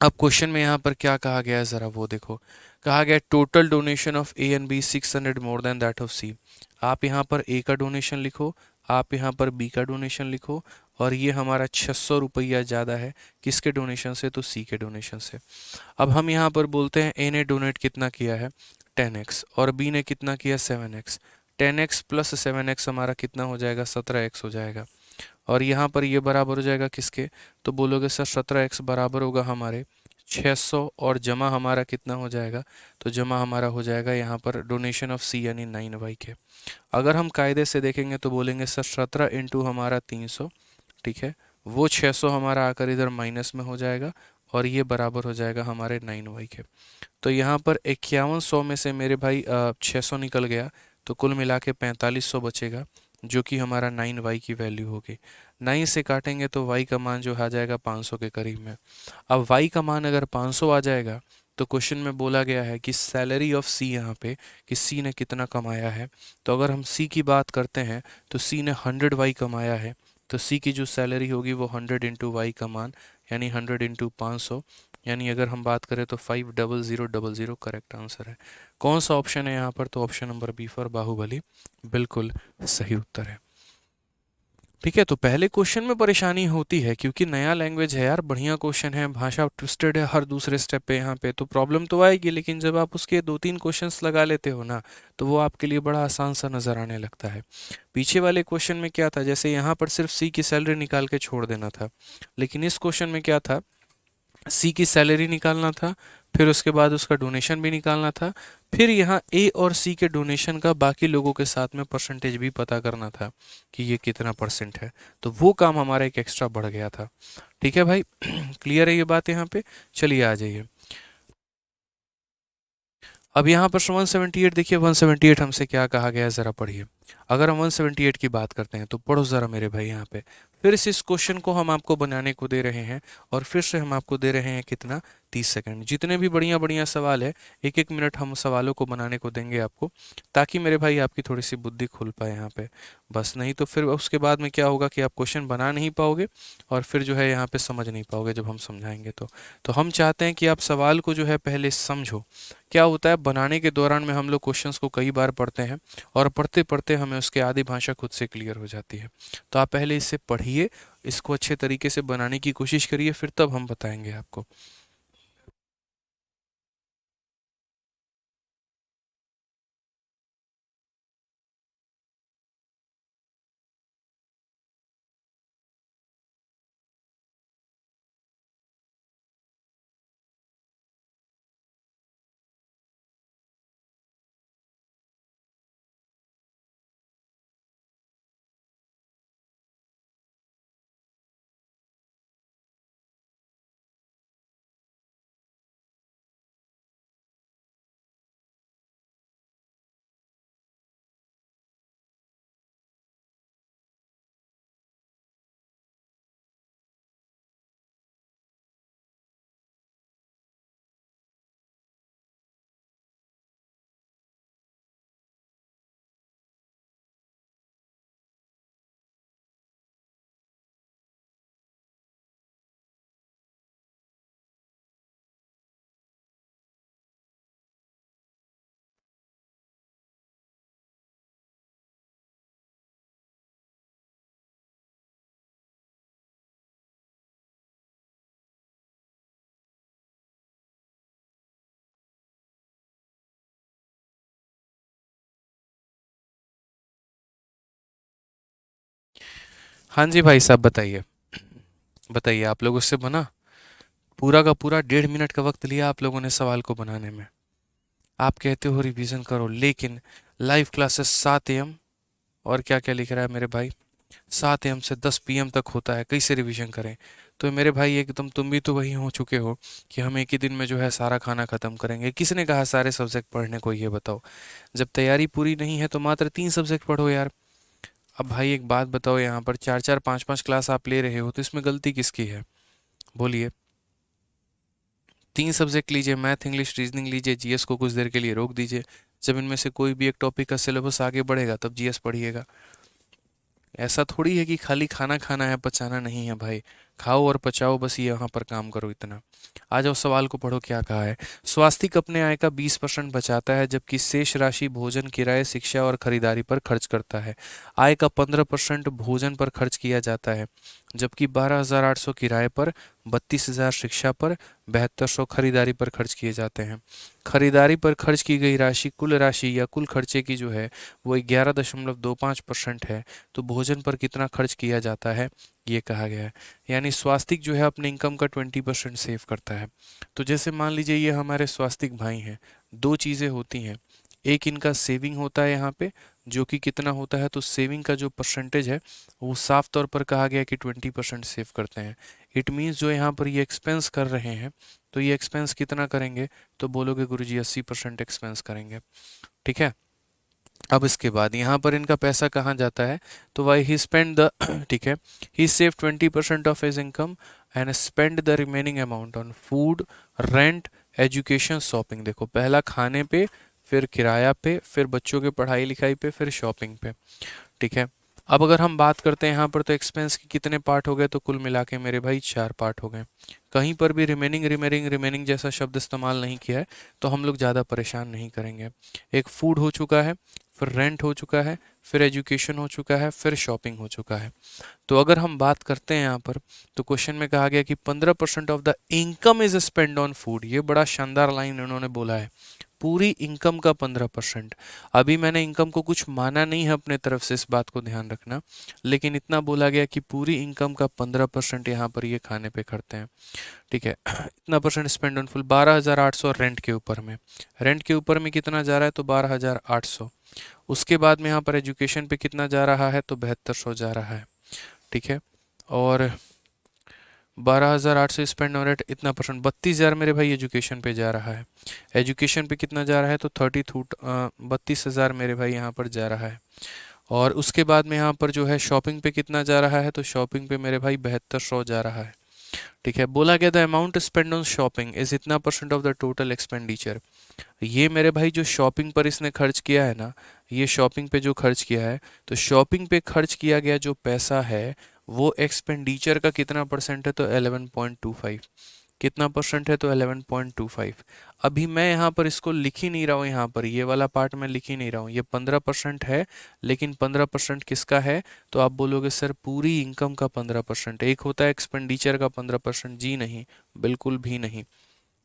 अब क्वेश्चन में यहाँ पर क्या कहा गया है ज़रा वो देखो। कहा गया total donation of A and B 600 more than that of C. आप यहाँ पर ए का डोनेशन लिखो, आप यहाँ पर बी का डोनेशन लिखो, और ये हमारा 600 रुपया ज़्यादा है किसके डोनेशन से, तो सी के डोनेशन से। अब हम यहाँ पर बोलते हैं ए ने डोनेट कितना किया है, 10x, और बी ने कितना किया, 7x। 10x प्लस 7x हमारा कितना हो जाएगा, 17x हो जाएगा। और यहाँ पर ये बराबर हो जाएगा किसके, तो बोलोगे सर 17x बराबर होगा हमारे 600, और जमा हमारा कितना हो जाएगा, तो जमा हमारा हो जाएगा यहाँ पर डोनेशन ऑफ सी यानी 9y के। अगर हम कायदे से देखेंगे तो बोलेंगे सर 17 इंटू हमारा 300, ठीक है, वो 600 हमारा आकर इधर माइनस में हो जाएगा, और ये बराबर हो जाएगा हमारे 9y के। तो यहाँ पर 5100 में से मेरे भाई 600 निकल गया, तो कुल मिला के 4500 बचेगा, जो कि हमारा 9y की वैल्यू होगी। 9 से काटेंगे तो y का मान जो आ जाएगा 500 के करीब में। अब y का मान अगर 500 आ जाएगा तो क्वेश्चन में बोला गया है कि सैलरी ऑफ सी, यहाँ पे कि सी ने कितना कमाया है। तो अगर हम सी की बात करते हैं तो सी ने 100y कमाया है, तो सी की जो सैलरी होगी वो 100 इंटू वाई का मान यानी 100 इंटू 500, यानी अगर हम बात करें तो 50000 करेक्ट आंसर है। कौन सा ऑप्शन है यहाँ पर, तो option number B for Baahubali बिल्कुल सही उत्तर है। ठीक है। तो पहले क्वेश्चन में परेशानी होती है क्योंकि नया लैंग्वेज है यार, बढ़िया क्वेश्चन है, भाषा ट्विस्टेड है हर दूसरे स्टेप पे, यहाँ पे तो प्रॉब्लम तो आएगी, लेकिन जब आप उसके 2-3 क्वेश्चंस लगा लेते हो ना तो वो आपके लिए बड़ा आसान सा नजर आने लगता है। पीछे वाले क्वेश्चन में क्या था, जैसे यहाँ पर सिर्फ सी की सैलरी निकाल के छोड़ देना था, लेकिन इस क्वेश्चन में क्या था, सी की सैलरी निकालना था, फिर उसके बाद उसका डोनेशन भी निकालना था, फिर यहाँ ए और सी के डोनेशन का बाकी लोगों के साथ में परसेंटेज भी पता करना था कि ये कितना परसेंट है। तो वो काम हमारा एक एक्स्ट्रा बढ़ गया था। ठीक है भाई, क्लियर है ये बात यहाँ पे। चलिए आ जाइए। अब यहाँ पर 178 देखिए, 178 हमसे क्या कहा गया है ज़रा पढ़िए। अगर हम 178 की बात करते हैं तो पढ़ो ज़रा मेरे भाई यहाँ पे। फिर से इस क्वेश्चन को हम आपको बनाने को दे रहे हैं, और फिर से हम आपको दे रहे हैं कितना, 30 सेकंड। जितने भी बढ़िया बढ़िया सवाल है 1-1 मिनट हम सवालों को बनाने को देंगे आपको, ताकि मेरे भाई आपकी थोड़ी सी बुद्धि खुल पाए यहाँ पे। बस नहीं तो फिर उसके बाद में क्या होगा कि आप क्वेश्चन बना नहीं पाओगे, और फिर जो है यहाँ पे समझ नहीं पाओगे जब हम समझाएंगे तो हम चाहते हैं कि आप सवाल को जो है पहले समझो। क्या होता है, बनाने के दौरान में हम लोग क्वेश्चंस को कई बार पढ़ते हैं, और पढ़ते पढ़ते हमें उसके आधी भाषा खुद से क्लियर हो जाती है। तो आप पहले इससे पढ़िए, इसको अच्छे तरीके से बनाने की कोशिश करिए, फिर तब हम बताएंगे आपको। हाँ जी भाई साहब, बताइए बताइए, आप लोगों से बना? पूरा का पूरा 1.5 मिनट का वक्त लिया आप लोगों ने सवाल को बनाने में। आप कहते हो रिवीजन करो, लेकिन लाइव क्लासेस 7 AM, और क्या क्या लिख रहा है मेरे भाई, 7 AM से 10 PM तक होता है, कैसे रिवीजन करें? तो मेरे भाई एकदम तुम भी तो वही हो चुके हो कि हम एक ही दिन में जो है सारा खाना खत्म करेंगे। किसने कहा सारे सब्जेक्ट पढ़ने को, ये बताओ। जब तैयारी पूरी नहीं है तो मात्र 3 सब्जेक्ट पढ़ो यार। अब भाई एक बात बताओ, यहाँ पर 4 4 5 5 क्लास आप ले रहे हो तो इसमें गलती किसकी है? बोलिए। 3 सब्जेक्ट लीजिए, मैथ इंग्लिश रीजनिंग लीजिए, जीएस को कुछ देर के लिए रोक दीजिए। जब इनमें से कोई भी एक टॉपिक का सिलेबस आगे बढ़ेगा तब जीएस पढ़िएगा। ऐसा थोड़ी है कि खाली खाना खाना है, पचाना नहीं है भाई। खाओ और पचाओ, बस ये यहाँ पर काम करो, इतना। आ जाओ, सवाल को पढ़ो, क्या कहा है। स्वास्तिक अपने आय का 20% बचाता है, जबकि शेष राशि भोजन, किराए, शिक्षा और खरीदारी पर खर्च करता है। आय का 15% भोजन पर खर्च किया जाता है, जबकि 12,800 किराए पर, 32,000 शिक्षा पर, 7200 खरीदारी पर खर्च किए जाते हैं। खरीदारी पर खर्च की गई राशि कुल राशि या कुल खर्चे की जो है वो 11.25% है। तो भोजन पर कितना खर्च किया जाता है, ये कहा गया है। यानी स्वास्तिक जो है अपने इनकम का 20% सेव करता है। तो जैसे मान लीजिए ये हमारे स्वास्तिक भाई हैं, दो चीज़ें होती हैं। एक इनका सेविंग होता है यहाँ पे, जो कि कितना होता है, तो सेविंग का जो परसेंटेज है वो साफ तौर पर कहा गया कि 20% सेव करते हैं। इट मीन्स जो यहाँ पर ये एक्सपेंस कर रहे हैं, तो ये एक्सपेंस कितना करेंगे? तो बोलोगे गुरुजी 80% एक्सपेंस करेंगे। ठीक है। अब इसके बाद यहाँ पर इनका पैसा कहाँ जाता है? तो वाई ही स्पेंड द ठीक है, he save 20% of his income and spend the remaining amount on food, rent, education, shopping. देखो, पहला खाने पे, फिर किराया पे, फिर बच्चों के पढ़ाई लिखाई पे, फिर शॉपिंग पे। ठीक है। अब अगर हम बात करते हैं यहाँ पर, तो एक्सपेंस के कितने पार्ट हो गए? तो कुल मिला के मेरे भाई 4 पार्ट हो गए। कहीं पर भी रिमेनिंग रिमेनिंग रिमेनिंग जैसा शब्द इस्तेमाल नहीं किया है, तो हम लोग ज़्यादा परेशान नहीं करेंगे। एक फूड हो चुका है, फिर रेंट हो चुका है, फिर एजुकेशन हो चुका है, फिर शॉपिंग हो चुका है। तो अगर हम बात करते हैं यहाँ पर, तो क्वेश्चन में कहा गया कि 15% of the income is spend on food. ये बड़ा शानदार लाइन उन्होंने बोला है, पूरी इनकम का 15%। अभी मैंने इनकम को कुछ माना नहीं है अपने तरफ से, इस बात को ध्यान रखना, लेकिन इतना बोला गया कि पूरी इनकम का 15% यहाँ पर ये खाने पे करते हैं। ठीक है। इतना percent spend on food, 12,800 rent के ऊपर में। रेंट के ऊपर में कितना जा रहा है? तो 12,800। उसके बाद में यहाँ पर एजुकेशन पे कितना जा रहा है? तो 7200 जा रहा है। ठीक है। और 12,800 स्पेंड ऑन रेट, इतना परसेंट 32,000 मेरे भाई एजुकेशन पे जा रहा है। एजुकेशन पे कितना जा रहा है? तो 32,000 मेरे भाई यहाँ पर जा रहा है। और उसके बाद में यहाँ पर जो है शॉपिंग पे कितना जा रहा है? तो शॉपिंग पे मेरे भाई 7200 जा रहा है। ठीक है। बोला गया the amount spend on shopping is इतना percent of the total expenditure. ये मेरे भाई जो शॉपिंग पर इसने खर्च किया है ना, ये शॉपिंग पे जो खर्च किया है, तो शॉपिंग पे खर्च किया गया जो पैसा है वो एक्सपेंडिचर का कितना परसेंट है? तो 11.25। कितना परसेंट है? तो 11.25। अभी मैं यहाँ पर इसको लिख ही नहीं रहा हूँ, यहाँ पर ये वाला पार्ट मैं लिख ही नहीं रहा हूँ। ये 15% है, लेकिन 15% किसका है? तो आप बोलोगे सर पूरी इनकम का 15%। एक होता है एक्सपेंडिचर का 15%, जी नहीं, बिल्कुल भी नहीं।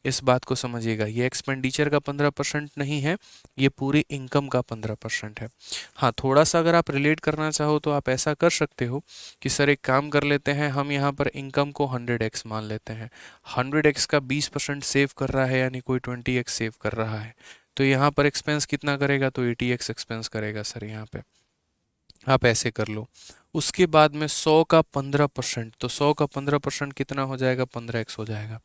इस बात को समझिएगा, ये एक्सपेंडिचर का 15% नहीं है, ये पूरी इनकम का 15% है। हाँ, थोड़ा सा अगर आप रिलेट करना चाहो तो आप ऐसा कर सकते हो कि सर एक काम कर लेते हैं, हम यहाँ पर इनकम को 100x मान लेते हैं। 100x का 20% सेव कर रहा है, यानी कोई 20x सेव कर रहा है। तो यहाँ पर एक्सपेंस कितना करेगा? तो 80x एक्सपेंस करेगा सर यहाँ पे। आप ऐसे कर लो। उसके बाद में 100 का 15%, तो 100 का 15% कितना हो जाएगा? 15x हो जाएगा।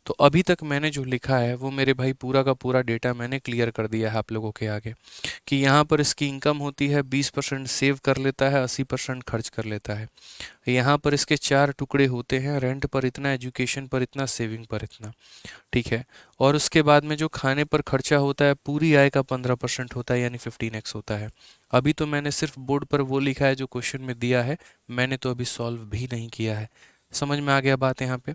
तो अभी तक मैंने जो लिखा है वो मेरे भाई पूरा का पूरा डेटा मैंने क्लियर कर दिया है आप लोगों के आगे, कि यहाँ पर इसकी इनकम होती है 20% सेव कर लेता है, 80% खर्च कर लेता है। यहाँ पर इसके 4 टुकड़े होते हैं, रेंट पर इतना, एजुकेशन पर इतना, सेविंग पर इतना। ठीक है। और उसके बाद में जो खाने पर खर्चा होता है पूरी आय का 15% होता है, यानी 15x होता है। अभी तो मैंने सिर्फ बोर्ड पर वो लिखा है जो क्वेश्चन में दिया है, मैंने तो अभी सॉल्व भी नहीं किया है। समझ में आ गया बात यहाँ पे?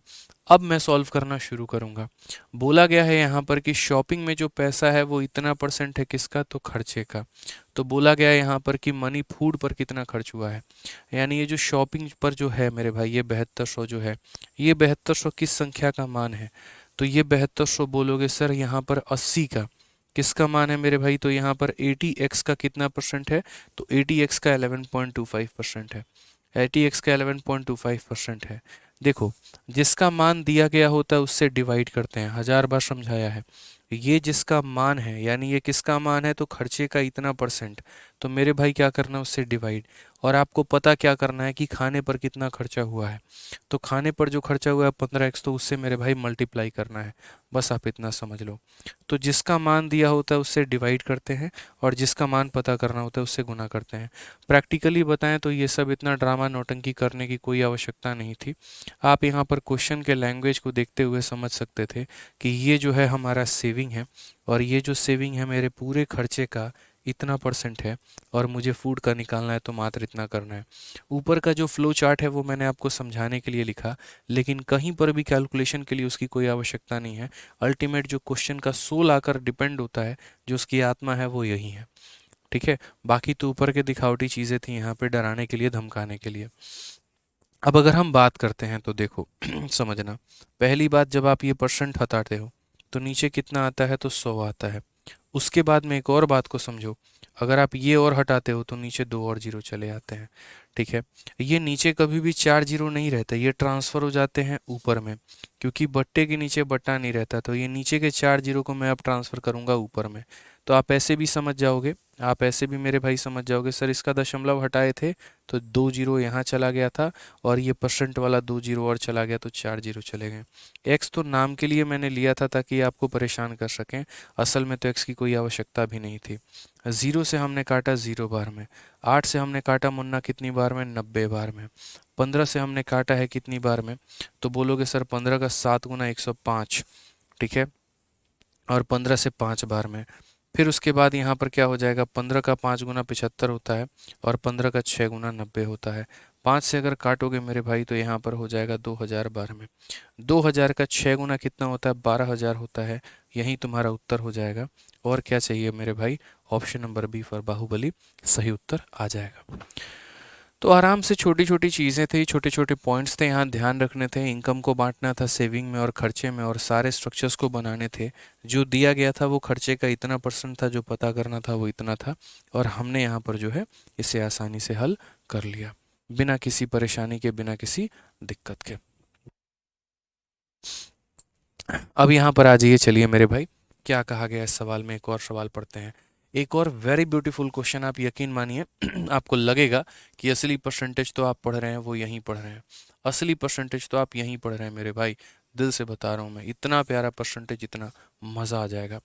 अब मैं सॉल्व करना शुरू करूँगा। बोला गया है यहाँ पर कि शॉपिंग में जो पैसा है वो इतना परसेंट है, किसका? तो खर्चे का। तो बोला गया है यहाँ पर कि मनी फूड पर कितना खर्च हुआ है, यानी ये जो शॉपिंग पर जो है मेरे भाई, ये 7200 जो है, ये 7200 किस संख्या का मान है? तो ये 7200 बोलोगे सर यहाँ पर 80 का किसका मान है मेरे भाई? तो यहाँ पर 80x का कितना परसेंट है? तो 80x का 11.25% है। ATX का 11.25% है। देखो, जिसका मान दिया गया होता है उससे डिवाइड करते हैं, 1000 बार समझाया है। ये जिसका मान है, यानी ये किसका मान है, तो खर्चे का इतना परसेंट, तो मेरे भाई क्या करना है, उससे डिवाइड। और आपको पता क्या करना है कि खाने पर कितना खर्चा हुआ है, तो खाने पर जो खर्चा हुआ है 15x, तो उससे मेरे भाई मल्टीप्लाई करना है। बस आप इतना समझ लो। तो जिसका मान दिया होता है उससे डिवाइड करते हैं, और जिसका मान पता करना होता है उससे गुना करते हैं। प्रैक्टिकली बताएं तो ये सब इतना ड्रामा नौटंकी करने की कोई आवश्यकता नहीं थी। आप यहाँ पर क्वेश्चन के लैंग्वेज को देखते हुए समझ सकते थे कि ये जो है हमारा सेविंग है, और ये जो सेविंग है मेरे पूरे खर्चे का इतना परसेंट है, और मुझे फूड का निकालना है तो मात्र इतना करना है। ऊपर का जो फ्लो चार्ट है वो मैंने आपको समझाने के लिए लिखा, लेकिन कहीं पर भी कैलकुलेशन के लिए उसकी कोई आवश्यकता नहीं है। अल्टीमेट जो क्वेश्चन का सोल आकर डिपेंड होता है, जो उसकी आत्मा है, वो यही है। ठीक है, बाकी तो ऊपर के दिखावटी चीज़ें थी यहाँ पे डराने के लिए, धमकाने के लिए। अब अगर हम बात करते हैं तो देखो समझना, पहली बात, जब आप ये परसेंट हटाते हो तो नीचे कितना आता है, तो 100 आता है। उसके बाद में एक और बात को समझो, अगर आप ये और हटाते हो तो नीचे 2 और जीरो चले आते हैं। ठीक है, ये नीचे कभी भी 4 जीरो नहीं रहते, ये ट्रांसफ़र हो जाते हैं ऊपर में, क्योंकि बट्टे के नीचे बट्टा नहीं रहता, तो ये नीचे के 4 जीरो को मैं अब ट्रांसफ़र करूँगा ऊपर में। तो आप ऐसे भी समझ जाओगे, आप ऐसे भी मेरे भाई समझ जाओगे, सर इसका दशमलव हटाए थे तो 2 जीरो यहाँ चला गया था, और ये परसेंट वाला 2 जीरो और चला गया तो 4 जीरो चले गए। एक्स तो नाम के लिए मैंने लिया था ताकि आपको परेशान कर सकें, असल में तो एक्स की कोई आवश्यकता भी नहीं थी। 0 से हमने काटा 0 बार में, 8 से हमने काटा मुन्ना कितनी बार में, 90 बार में, 15 से हमने काटा है कितनी बार में, तो बोलोगे सर 15 का 7 गुना 105। ठीक है, और 15 से 5 बार में। फिर उसके बाद यहाँ पर क्या हो जाएगा, 15 का 5 गुना 75 होता है, और 15 का 6 गुना 90 होता है। 5 से अगर काटोगे मेरे भाई तो यहाँ पर हो जाएगा 2000 बार में। 2000 का 6 गुना कितना होता है, 12000 होता है। यही तुम्हारा उत्तर हो जाएगा। और क्या चाहिए मेरे भाई, option number B for Baahubali सही उत्तर आ जाएगा। तो आराम से छोटी छोटी चीज़ें थी, छोटे छोटे पॉइंट्स थे, यहाँ ध्यान रखने थे, इनकम को बांटना था सेविंग में और खर्चे में, और सारे स्ट्रक्चर्स को बनाने थे। जो दिया गया था वो खर्चे का इतना परसेंट था, जो पता करना था वो इतना था, और हमने यहाँ पर जो है इसे आसानी से हल कर लिया, बिना किसी परेशानी के, बिना किसी दिक्कत के। अब यहाँ पर आ जाइए, चलिए मेरे भाई, क्या कहा गया इस सवाल में, एक और सवाल पढ़ते हैं। एक और वेरी ब्यूटीफुल क्वेश्चन, आप यकीन मानिए आपको लगेगा कि असली परसेंटेज तो आप पढ़ रहे हैं वो यहीं पढ़ रहे हैं, असली परसेंटेज तो आप यहीं पढ़ रहे हैं मेरे भाई, दिल से बता रहा हूँ मैं, इतना प्यारा परसेंटेज, इतना मज़ा आ जाएगा।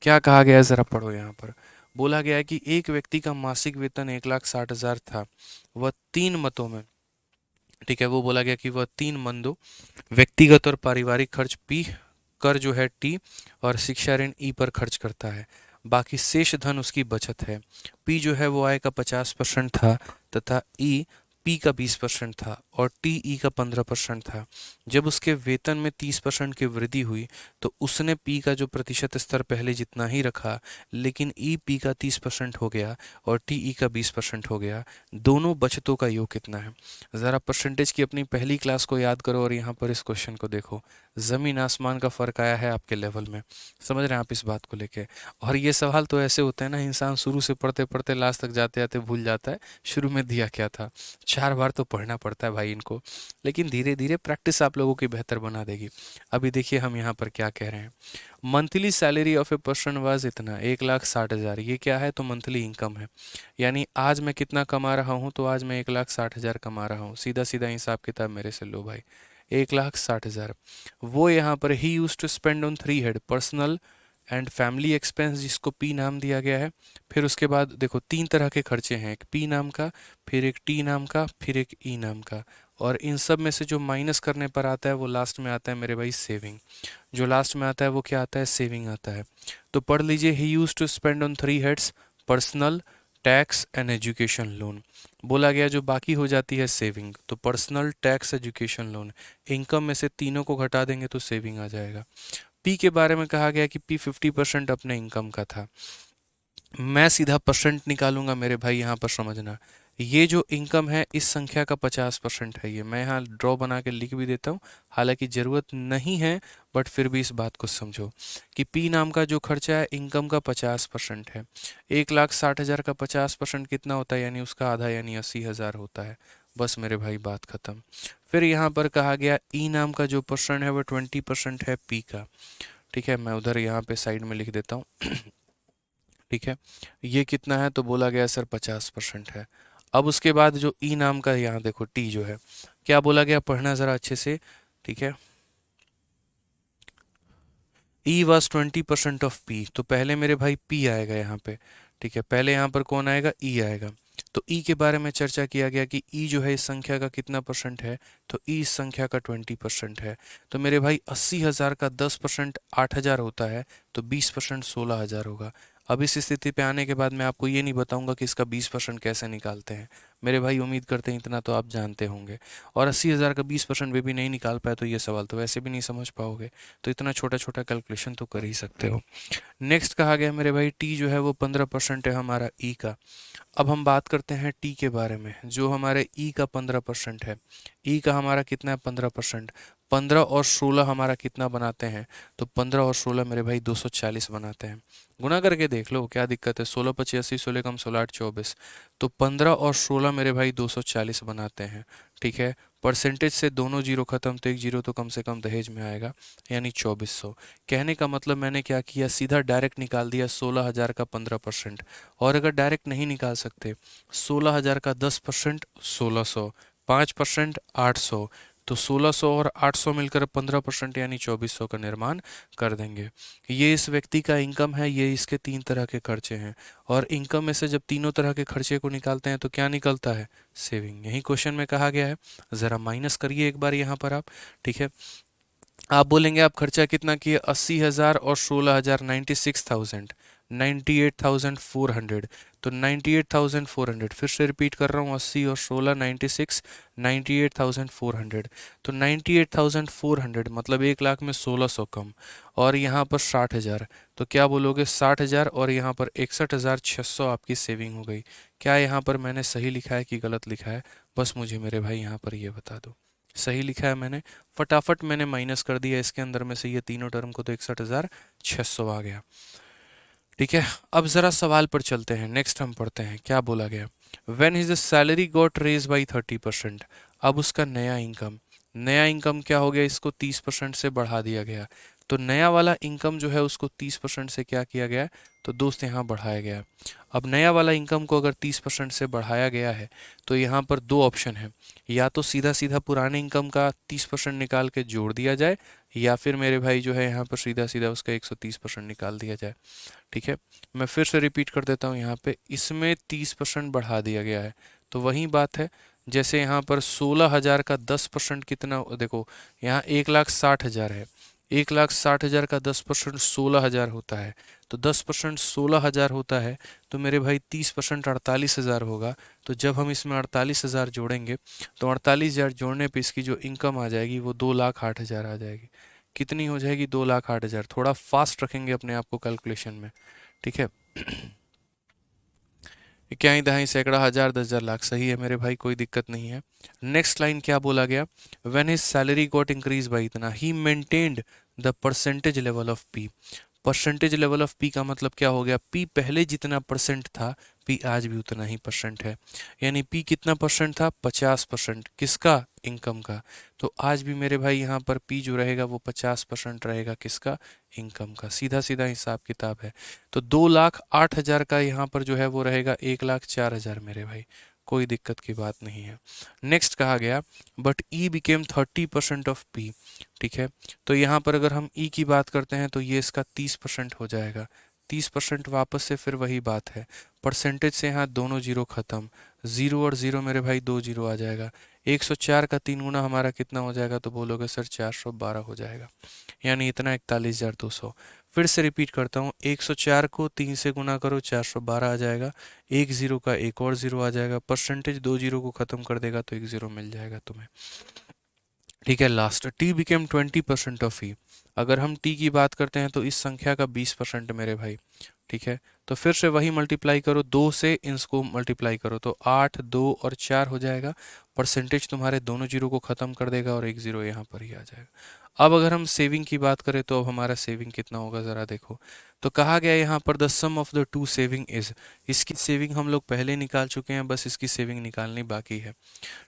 क्या कहा गया है, ज़रा पढ़ो यहाँ पर। बोला गया है कि एक व्यक्ति का मासिक वेतन 1,60,000 था, वह 3 मतों में, ठीक है, वो बोला गया कि वह 3 मंदों, व्यक्तिगत और पारिवारिक खर्च पी, कर जो है टी, और शिक्षा ऋण ई पर खर्च करता है। बाकी शेष धन उसकी बचत है। पी जो है वो आय का 50% था, तथा ई पी का 20% था, और टी ई का 15% था। जब उसके वेतन में 30% की वृद्धि हुई तो उसने पी का जो प्रतिशत स्तर पहले जितना ही रखा, लेकिन ई पी का 30% हो गया और टी ई का 20% हो गया। दोनों बचतों का योग कितना है? ज़रा परसेंटेज की अपनी पहली क्लास को याद करो और यहाँ पर इस क्वेश्चन को देखो। ज़मीन आसमान का फ़र्क आया है आपके लेवल में, समझ रहे हैं आप इस बात को लेके। और ये सवाल तो ऐसे होते हैं ना, इंसान शुरू से पढ़ते पढ़ते लास्ट तक जाते जाते भूल जाता है शुरू में दिया क्या था। 4 बार तो पढ़ना पड़ता है भाई इनको, लेकिन धीरे धीरे प्रैक्टिस आप लोगों की बेहतर बना देगी। अभी देखिए हम यहाँ पर क्या कह रहे हैं। Monthly salary of a person was इतना, 1,60,000, ये क्या है, तो मंथली इनकम है। यानी आज मैं कितना कमा रहा हूँ, तो आज मैं 1,60,000 कमा रहा हूँ, सीधा सीधा हिसाब किताब मेरे से लो भाई, 1,60,000। वो यहाँ पर he used to spend on 3 head, personal and family expense, जिसको पी नाम दिया गया है। फिर उसके बाद देखो 3 तरह के खर्चे हैं, एक पी नाम का, फिर एक टी नाम का, फिर एक ई नाम का, और इन सब में से जो माइनस करने पर आता है वो लास्ट में आता है मेरे भाई सेविंग। जो लास्ट में आता है वो क्या आता है, सेविंग आता है। तो पढ़ लीजिए, he used to spend on 3 heads, personal, tax and education loan. बोला गया जो बाकी हो जाती है सेविंग, तो personal, tax, education loan, income में से तीनों को घटा देंगे तो सेविंग आ जाएगा। पी के बारे में कहा गया कि पी 50% अपने इनकम का था। मैं सीधा परसेंट निकालूंगा मेरे भाई, यहाँ पर समझना, ये जो इनकम है इस संख्या का 50% है। ये मैं यहाँ ड्रॉ बना के लिख भी देता हूँ, हालांकि ज़रूरत नहीं है, बट फिर भी इस बात को समझो कि पी नाम का जो खर्चा है इनकम का 50% है। 1,60,000 का 50% कितना होता है, यानी उसका आधा, यानी 80,000 होता है। बस मेरे भाई बात खत्म। फिर यहाँ पर कहा गया ई नाम का जो परसेंट है वो 20% है पी का। ठीक है, मैं उधर यहाँ पे साइड में लिख देता हूँ। ठीक है, ये कितना है तो बोला गया सर 50% है। अब उसके बाद जो ई नाम का यहाँ देखो टी जो है, क्या बोला गया, पढ़ना ज़रा अच्छे से। ठीक है, ई वॉज 20% ऑफ पी, तो पहले मेरे भाई पी आएगा यहाँ पे। ठीक है, पहले यहाँ पर कौन आएगा, ई आएगा। तो ई के बारे में चर्चा किया गया कि ई जो है इस संख्या का कितना परसेंट है, तो ई इस संख्या का 20% है। तो मेरे भाई 80,000 का 10% 8,000 होता है, तो 20% 16,000 होगा। अब इस स्थिति पे आने के बाद मैं आपको ये नहीं बताऊंगा कि इसका 20% कैसे निकालते हैं। मेरे भाई उम्मीद करते हैं इतना तो आप जानते होंगे। और 80,000 का 20% वे भी नहीं निकाल पाए तो ये सवाल तो वैसे भी नहीं समझ पाओगे। तो इतना छोटा छोटा कैलकुलेशन तो कर ही सकते हो। नेक्स्ट कहा गया मेरे भाई टी जो है वो 15% है हमारा ई का। अब हम बात करते हैं टी के बारे में, जो हमारे ई का 15% है। ई का हमारा कितना है 15%। 15 और 16 हमारा कितना बनाते हैं, तो 15 और 16 मेरे भाई 240 बनाते हैं। गुना करके देख लो क्या दिक्कत है, 16 25 80, 16 कम 16 8 24। तो 15 और 16 मेरे भाई 240 बनाते हैं। ठीक है, परसेंटेज से दोनों जीरो खत्म, तो एक जीरो तो कम से कम दहेज में आएगा, यानी 2400। कहने का मतलब मैंने क्या किया, सीधा डायरेक्ट निकाल दिया 16,000 का 15%। और अगर डायरेक्ट नहीं निकाल सकते, 16,000 का 10% 1600, 5% 800, तो 1600 और 800 मिलकर 15% यानी 2400 का निर्माण कर देंगे। ये इस व्यक्ति का इनकम है, ये इसके 3 तरह के खर्चे हैं। और इनकम में से जब तीनों तरह के खर्चे को निकालते हैं तो क्या निकलता है, सेविंग। यही क्वेश्चन में कहा गया है। ज़रा माइनस करिए एक बार यहाँ पर आप। ठीक है, आप बोलेंगे आप खर्चा कितना किए, 80,000 और 16,000, 96,000, 98,400। तो 98,400 फिर से रिपीट कर रहा हूँ, 80 और 16 96, 98,400। तो 98,400 मतलब 1 लाख में 1,600 कम, और यहाँ पर 60,000। तो क्या बोलोगे, 60,000 और यहाँ पर 61,600 आपकी सेविंग हो गई। क्या यहाँ पर मैंने सही लिखा है कि गलत लिखा है, बस मुझे मेरे भाई यहाँ पर ये बता दो। सही लिखा है मैंने, फटाफट मैंने माइनस कर दिया इसके अंदर में से ये तीनों टर्म को, तो 61,600 आ गया। ठीक है, अब जरा सवाल पर चलते हैं। नेक्स्ट हम पढ़ते हैं क्या बोला गया, when his salary got raise by 30%। अब उसका नया इनकम क्या हो गया, इसको 30% से बढ़ा दिया गया। तो नया वाला इनकम जो है उसको 30% से क्या किया गया, तो दोस्त यहाँ बढ़ाया गया। अब नया वाला इनकम को अगर 30% से बढ़ाया गया है तो यहाँ पर दो ऑप्शन है, या तो सीधा सीधा पुराने इनकम का 30% निकाल के जोड़ दिया जाए, या फिर मेरे भाई जो है यहाँ पर सीधा सीधा उसका 130% निकाल दिया जाए। ठीक है, मैं फिर से रिपीट कर देता हूँ, यहाँ पे इसमें 30% बढ़ा दिया गया है। तो वही बात है, जैसे यहाँ पर 16,000 का 10% कितना, देखो यहाँ 1,60,000 है, 1,60,000 का 10% 16,000 होता है। तो 10% 16,000 होता है, तो मेरे भाई 30% 48,000 होगा। तो जब हम इसमें 48,000 जोड़ेंगे तो 48,000 जोड़ने पे इसकी जो इनकम आ जाएगी वो 2,08,000 आ जाएगी। कितनी हो जाएगी, 2,08,000। थोड़ा फास्ट रखेंगे अपने आप को कैलकुलेशन में। ठीक है, इक्याई दहाई सैकड़ा हजार 10,000 लाख, सही है मेरे भाई, कोई दिक्कत नहीं है। नेक्स्ट लाइन क्या बोला गया, when his salary got increase by इतना, he maintained the percentage level of P. Percentage level of P का मतलब क्या हो गया, पी पहले जितना परसेंट था पी आज भी उतना ही परसेंट है। यानी पी कितना परसेंट था, 50%, किसका, इनकम का। तो आज भी मेरे भाई यहाँ पर पी जो रहेगा वो 50% रहेगा, किसका, इनकम का। सीधा सीधा हिसाब किताब है। तो 2,08,000 का यहाँ पर जो है वो रहेगा 1,04,000 मेरे भाई, कोई दिक्कत की बात नहीं है। नेक्स्ट कहा गया, but E became 30% of P. ठीक है, तो यहाँ पर अगर हम ई की बात करते हैं तो ये इसका 30% हो जाएगा। 30% वापस से फिर वही बात है, परसेंटेज से यहाँ दोनों जीरो खत्म, जीरो और जीरो मेरे भाई 2 जीरो आ जाएगा। 104 का 3 गुना हमारा कितना हो जाएगा, तो बोलोगे सर 412 हो जाएगा, यानी इतना 41,200। फिर से रिपीट करता हूँ, 104 को 3 से गुना करो 412 आ जाएगा। एक जीरो का एक और जीरो आ जाएगा, परसेंटेज 2 जीरो को खत्म कर देगा तो एक जीरो मिल जाएगा तुम्हें। ठीक है, लास्ट टी बिकेम 20% ऑफ ई। अगर हम टी की बात करते हैं तो इस संख्या का 20% मेरे भाई। ठीक है, तो फिर से वही मल्टीप्लाई करो, 2 से इसको मल्टीप्लाई करो तो 8 2 और 4 हो जाएगा, परसेंटेज तुम्हारे दोनों जीरो को ख़त्म कर देगा और एक ज़ीरो यहाँ पर ही आ जाएगा। अब अगर हम सेविंग की बात करें तो अब हमारा सेविंग कितना होगा ज़रा देखो। तो कहा गया यहाँ पर the sum of the two saving is, इसकी सेविंग हम लोग पहले निकाल चुके हैं, बस इसकी सेविंग निकालनी बाकी है।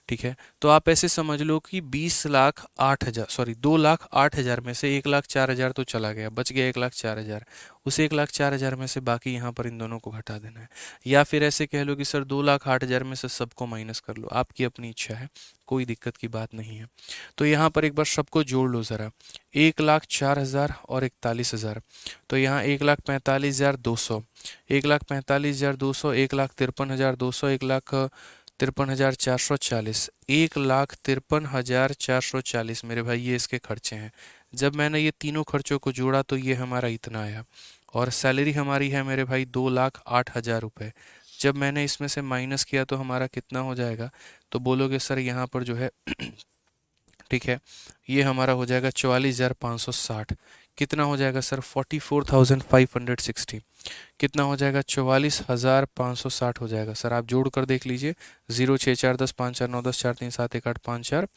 ठीक है, तो आप ऐसे समझ लो कि 2,08,000 में से 1,04,000 तो चला गया, बच गया 1,04,000। उस 1,04,000 में से बाकी यहाँ पर इन दोनों को घटा देना है। या फिर ऐसे कह लो कि सर 2,08,000 में से सबको माइनस कर लो, आपकी अपनी इच्छा है, कोई दिक्कत की बात नहीं है। तो यहाँ पर एक बार सबको जोड़ लो ज़रा, 1,04,000 और 41,000, तो यहाँ 1,45,200, 1,45,200, 1,53,200, 1,53,440, 1,53,440 मेरे भाई, ये इसके खर्चे हैं। जब मैंने ये तीनों खर्चों को जोड़ा तो ये हमारा इतना आया। और सैलरी हमारी है मेरे भाई 2,08,000 रुपये। जब मैंने इसमें से माइनस किया तो हमारा कितना हो जाएगा, तो बोलोगे सर यहाँ पर जो है ठीक है, ये हमारा हो जाएगा 44,560। कितना हो जाएगा सर, 44,560। कितना हो जाएगा, 44,560 हो जाएगा। सर आप जोड़ कर देख लीजिए, 0 6 4 10 5 4 9 10 4 3 7 1 8 5 4,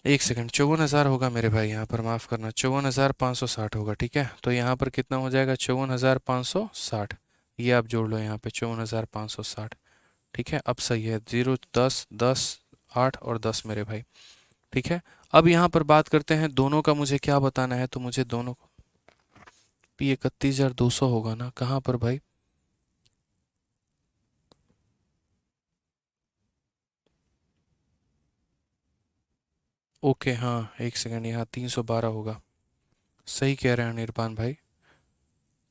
एक सेकंड, 54,000 होगा मेरे भाई, यहाँ पर माफ़ करना, 54,560 होगा। ठीक है, तो यहाँ पर कितना हो जाएगा, 54,560। ये आप जोड़ लो यहाँ पे 54,560। ठीक है, अब सही है, 0 10 10 8 और 10 मेरे भाई। ठीक है, अब यहाँ पर बात करते हैं दोनों का, मुझे क्या बताना है, तो मुझे दोनों पी 31,200 होगा ना, कहाँ पर भाई, ओके हाँ एक सेकंड, यहाँ 312 होगा। सही कह रहे हैं निर्पान भाई,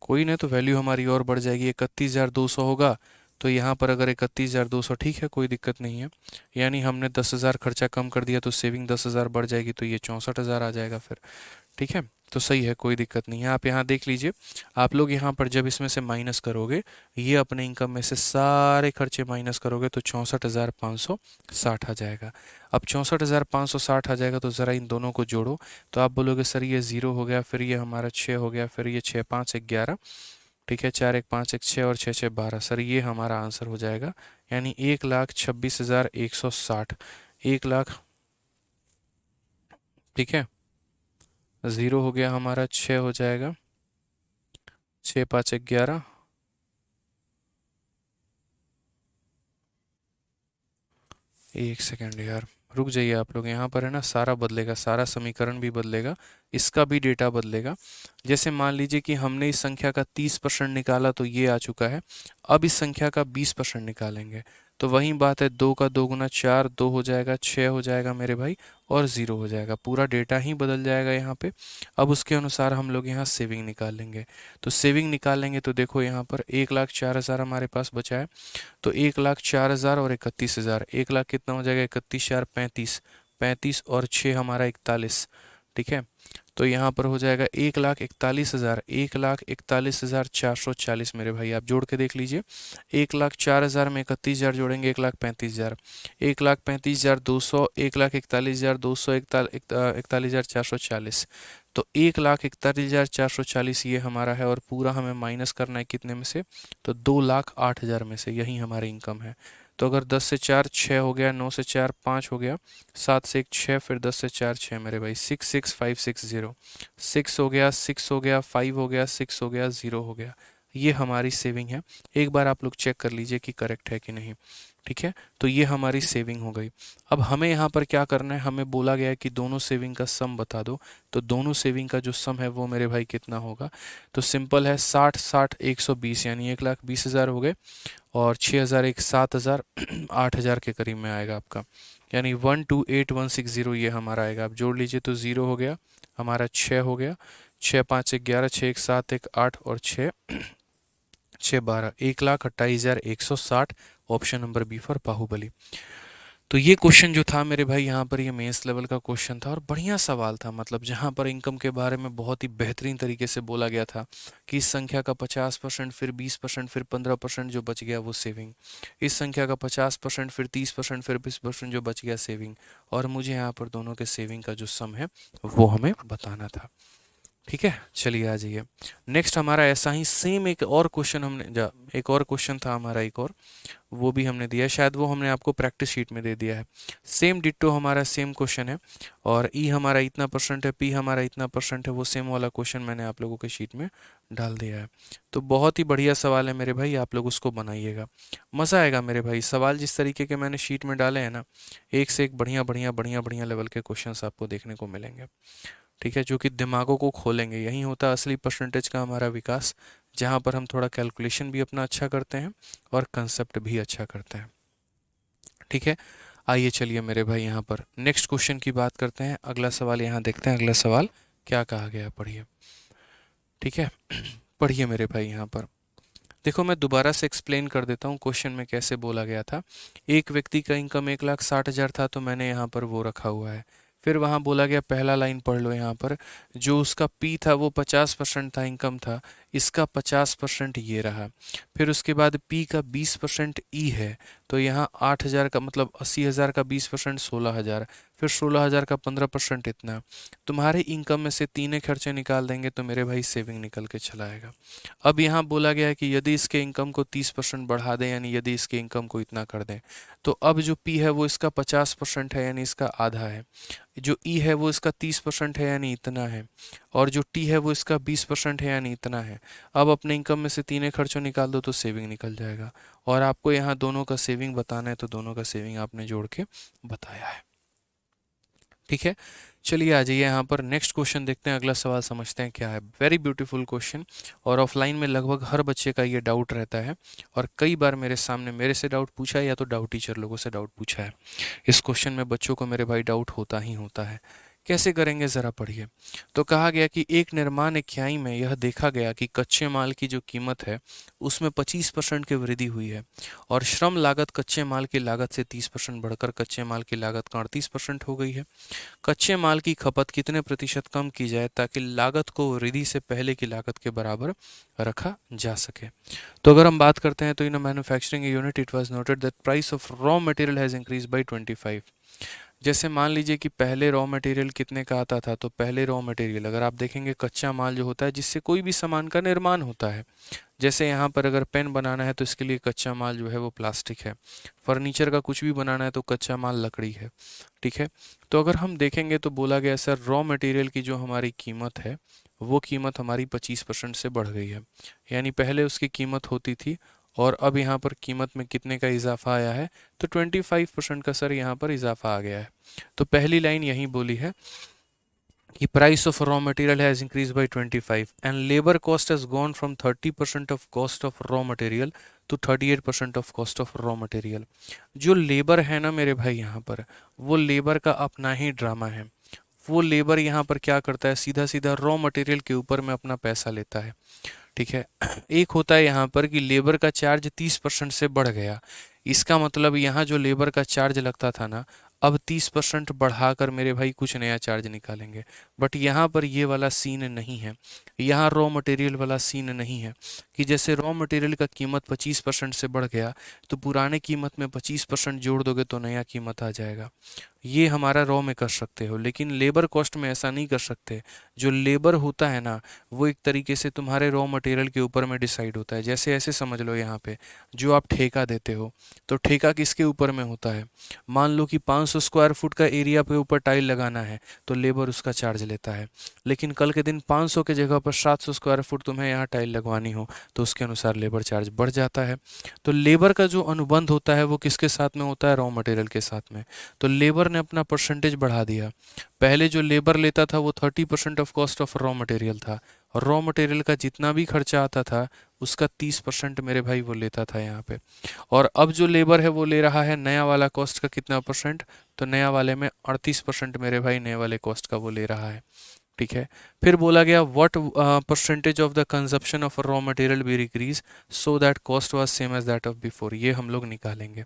कोई नहीं, तो वैल्यू हमारी और बढ़ जाएगी, 31,200 होगा। तो यहाँ पर अगर 31,200, ठीक है कोई दिक्कत नहीं है, यानी हमने 10,000 खर्चा कम कर दिया तो सेविंग 10,000 बढ़ जाएगी, तो ये 64,000 आ जाएगा फिर। ठीक है, तो सही है, कोई दिक्कत नहीं है। आप यहाँ देख लीजिए, आप लोग यहाँ पर जब इसमें से माइनस करोगे, ये अपने इनकम में से सारे खर्चे माइनस करोगे तो 64,560 आ जाएगा। अब 64,560 आ जाएगा तो ज़रा इन दोनों को जोड़ो, तो आप बोलोगे सर ये 0 हो गया, फिर ये हमारा 6 हो गया, फिर ये 6 5 1 11, ठीक है, 4 1 5 1 6 और 6 6 12, सर ये हमारा आंसर हो जाएगा, यानी 1,26,160। 1,00,000, ठीक है, 0 हो गया हमारा, 6 हो जाएगा, 6 5 1 11, एक सेकेंड यार, रुक जाइए आप लोग, यहाँ पर है ना सारा बदलेगा, सारा समीकरण भी बदलेगा, इसका भी डेटा बदलेगा। जैसे मान लीजिए कि हमने इस संख्या का 30% निकाला तो ये आ चुका है, अब इस संख्या का 20% निकालेंगे तो वही बात है, 2 का 2 गुना 4, 2 हो जाएगा, 6 हो जाएगा मेरे भाई, और 0 हो जाएगा, पूरा डेटा ही बदल जाएगा यहाँ पे। अब उसके अनुसार हम लोग यहाँ सेविंग निकाल लेंगे। तो सेविंग निकाल लेंगे तो देखो यहाँ पर 1,04,000 हमारे पास बचा है, तो 1,04,000 और 31,000, 1,00,000 कितना हो जाएगा, 31,4 35, 35 और 6 हमारा 41। ठीक है, तो यहाँ पर हो जाएगा 1,41,000, 1,41,440 मेरे भाई, आप जोड़ के देख लीजिए, 1,04,000 में 31,000 जोड़ेंगे, 1,35,000, 1,35,200, 1,41,200, 41,440, तो 1,41,440 ये हमारा है, और पूरा हमें माइनस करना है कितने में से, तो 2,08,000 में से, यही हमारी इनकम है। तो अगर 10 से 4 6 हो गया, 9 से 4 5 हो गया, 7 से 1 6, फिर 10 से 4 6 मेरे भाई, 66560, 6 हो गया, 6 हो गया, 5 हो गया, 6 हो गया, 0 हो गया, ये हमारी सेविंग है। एक बार आप लोग चेक कर लीजिए कि करेक्ट है कि नहीं। ठीक है, तो ये हमारी सेविंग हो गई। अब हमें यहाँ पर क्या करना है, हमें बोला गया है कि दोनों सेविंग का सम बता दो, तो दोनों सेविंग का जो सम है वो मेरे भाई कितना होगा, तो सिंपल है, 60 60 120, यानी 1,20,000 हो गए, और 6,000 एक 7,000 8,000 के करीब में आएगा आपका, यानी 128,160 ये हमारा आएगा। आप जोड़ लीजिए तो 0 हो गया हमारा, 6 हो गया, 6 5 1 11, 6 1 7 1 8 और 6 6 12, 1,28,160, option number B for Baahubali. तो ये क्वेश्चन जो था मेरे भाई, यहाँ पर ये मेंस लेवल का क्वेश्चन था और बढ़िया सवाल था, मतलब जहाँ पर इनकम के बारे में बहुत ही बेहतरीन तरीके से बोला गया था कि इस संख्या का 50%, फिर 20%, फिर 15% जो बच गया वो सेविंग, इस संख्या का 50%, फिर 30%, फिर 20% जो बच गया सेविंग, और मुझे यहाँ पर दोनों के सेविंग का जो सम है वो हमें बताना था। ठीक है, चलिए आ जाइए। नेक्स्ट हमारा ऐसा ही सेम एक और क्वेश्चन एक और क्वेश्चन था हमारा, एक और वो भी हमने दिया है, शायद वो हमने आपको प्रैक्टिस शीट में दे दिया है। सेम डिट्टो हमारा सेम क्वेश्चन है, और ई हमारा इतना परसेंट है, पी हमारा इतना परसेंट है, वो सेम वाला क्वेश्चन मैंने आप लोगों के शीट में डाल दिया है। तो बहुत ही बढ़िया सवाल है मेरे भाई, आप लोग उसको बनाइएगा, मज़ा आएगा मेरे भाई। सवाल जिस तरीके के मैंने शीट में डाले हैं ना, एक से एक बढ़िया बढ़िया बढ़िया बढ़िया लेवल के क्वेश्चन आपको देखने को मिलेंगे। ठीक है, जो कि दिमागों को खोलेंगे। यही होता है असली परसेंटेज का हमारा विकास, जहाँ पर हम थोड़ा कैलकुलेशन भी अपना अच्छा करते हैं और कंसेप्ट भी अच्छा करते हैं। ठीक है, आइए चलिए मेरे भाई यहाँ पर नेक्स्ट क्वेश्चन की बात करते हैं। अगला सवाल यहाँ देखते हैं, अगला सवाल क्या कहा गया है, पढ़िए। ठीक है, पढ़िए मेरे भाई यहाँ पर। देखो मैं दोबारा से एक्सप्लेन कर देता हूँ क्वेश्चन में कैसे बोला गया था। एक व्यक्ति का इनकम 1,60,000 था, तो मैंने यहाँ पर वो रखा हुआ है। फिर वहाँ बोला गया, पहला लाइन पढ़ लो यहाँ पर, जो उसका पी था वो 50% था, इनकम था, इसका 50% ये रहा। फिर उसके बाद पी का 20% ई है, तो यहाँ 8,000 का मतलब 80,000 का 20% 16,000, फिर 16,000 का 15% इतना। तुम्हारे इनकम में से तीनों खर्चे निकाल देंगे तो मेरे भाई सेविंग निकल के चला आएगा। अब यहाँ बोला गया है कि यदि इसके इनकम को 30% बढ़ा दें, यानी यदि इसके इनकम को इतना कर दें, तो अब जो पी है वो इसका 50% है, यानी इसका आधा है। जो ई है वो इसका 30% है, यानी इतना है। और जो टी है वो इसका 20% है, यानी इतना है। अब अपने इनकम में से तीनों खर्चों निकाल दो तो सेविंग निकल जाएगा। और आपको यहाँ दोनों का सेविंग बताना है, तो दोनों का सेविंग आपने जोड़ के बताया है। ठीक है, चलिए आ जाइए यहाँ पर नेक्स्ट क्वेश्चन देखते हैं, अगला सवाल समझते हैं क्या है। वेरी ब्यूटीफुल क्वेश्चन, और ऑफलाइन में लगभग हर बच्चे का ये डाउट रहता है, और कई बार मेरे सामने मेरे से डाउट पूछा है, या तो डाउट टीचर लोगों से डाउट पूछा है। इस क्वेश्चन में बच्चों को मेरे भाई डाउट होता ही होता है। कैसे करेंगे ज़रा पढ़िए। तो कहा गया कि एक निर्माण इकाई में यह देखा गया कि कच्चे माल की जो कीमत है उसमें 25% की वृद्धि हुई है, और श्रम लागत कच्चे माल की लागत से 30% बढ़कर कच्चे माल की लागत का 38% हो गई है। कच्चे माल की खपत कितने प्रतिशत कम की जाए ताकि लागत को वृद्धि से पहले की लागत के बराबर रखा जा सके। तो अगर हम बात करते हैं, तो in manufacturing unit it was noted that price of raw material has increase by 25। जैसे मान लीजिए कि पहले रॉ मटेरियल कितने का आता था, तो पहले रॉ मटेरियल अगर आप देखेंगे, कच्चा माल जो होता है जिससे कोई भी सामान का निर्माण होता है, जैसे यहाँ पर अगर पेन बनाना है तो इसके लिए कच्चा माल जो है वो प्लास्टिक है। फर्नीचर का कुछ भी बनाना है तो कच्चा माल लकड़ी है। ठीक है, तो अगर हम देखेंगे तो बोला गया सर रॉ मटेरियल की जो हमारी कीमत है वो कीमत हमारी 25% से बढ़ गई है। यानी पहले उसकी कीमत होती थी, और अब यहाँ पर कीमत में कितने का इजाफा आया है, तो 25% का सर यहाँ पर इजाफा आ गया है। तो पहली लाइन यही बोली है कि price of raw material has increase by 25 and labour cost has gone from 30% of cost of raw material to 38% of cost of raw material. जो लेबर है ना मेरे भाई, यहाँ पर वो लेबर का अपना ही ड्रामा है। वो लेबर यहाँ पर क्या करता है, सीधा सीधा रॉ मटेरियल के ऊपर में अपना पैसा लेता है। ठीक है, एक होता है यहाँ पर कि लेबर का चार्ज 30% से बढ़ गया, इसका मतलब यहाँ जो लेबर का चार्ज लगता था ना, अब 30% बढ़ाकर मेरे भाई कुछ नया चार्ज निकालेंगे। बट यहाँ पर ये वाला सीन नहीं है, यहाँ रॉ मटेरियल वाला सीन नहीं है कि जैसे रॉ मटेरियल का कीमत 25% से बढ़ गया तो पुराने कीमत में 25% जोड़ दोगे तो नया कीमत आ जाएगा। ये हमारा रॉ में कर सकते हो, लेकिन लेबर कॉस्ट में ऐसा नहीं कर सकते। जो लेबर होता है ना, वो एक तरीके से तुम्हारे रॉ मटेरियल के ऊपर में डिसाइड होता है। जैसे ऐसे समझ लो, यहाँ पे जो आप ठेका देते हो, तो ठेका किसके ऊपर में होता है। मान लो कि 500 स्क्वायर फुट का एरिया पे ऊपर टाइल लगाना है, तो लेबर उसका चार्ज लेता है। लेकिन कल के दिन 500 के जगह पर 700 स्क्वायर फुट तुम्हें यहाँ टाइल लगवानी हो, तो उसके अनुसार लेबर चार्ज बढ़ जाता है। तो लेबर का जो अनुबंध होता है वो किसके साथ में होता है, रॉ मटेरियल के साथ में। तो लेबर ने अपना परसेंटेज बढ़ा दिया। पहले जो लेबर लेता था वो 30% of cost of raw material था, और रॉ मटेरियल का जितना भी खर्चा आता था उसका 30% मेरे भाई वो लेता था यहाँ पे। और अब जो लेबर है वो ले रहा है नया वाला कॉस्ट का कितना परसेंट, तो नया वाले में 38% मेरे भाई नए वाले कॉस्ट का वो ले रहा है। ठीक है, फिर बोला गया what percentage of the consumption of raw material be decrease so that cost was same as that of before, ये हम लोग निकालेंगे।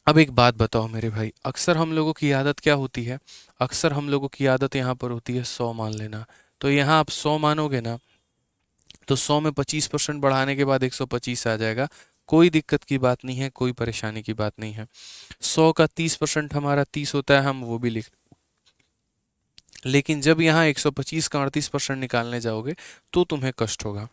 अब एक बात बताओ मेरे भाई, अक्सर हम लोगों की आदत क्या होती है, अक्सर हम लोगों की आदत यहाँ पर होती है 100 मान लेना। तो यहाँ आप 100 मानोगे ना, तो 100 में 25% बढ़ाने के बाद 125 आ जाएगा। कोई दिक्कत की बात नहीं है, कोई परेशानी की बात नहीं है। 100 का 30% हमारा 30 होता है, हम वो भी लिख लेकिन जब यहाँ 125 का 38% निकालने जाओगे तो तुम्हें कष्ट होगा।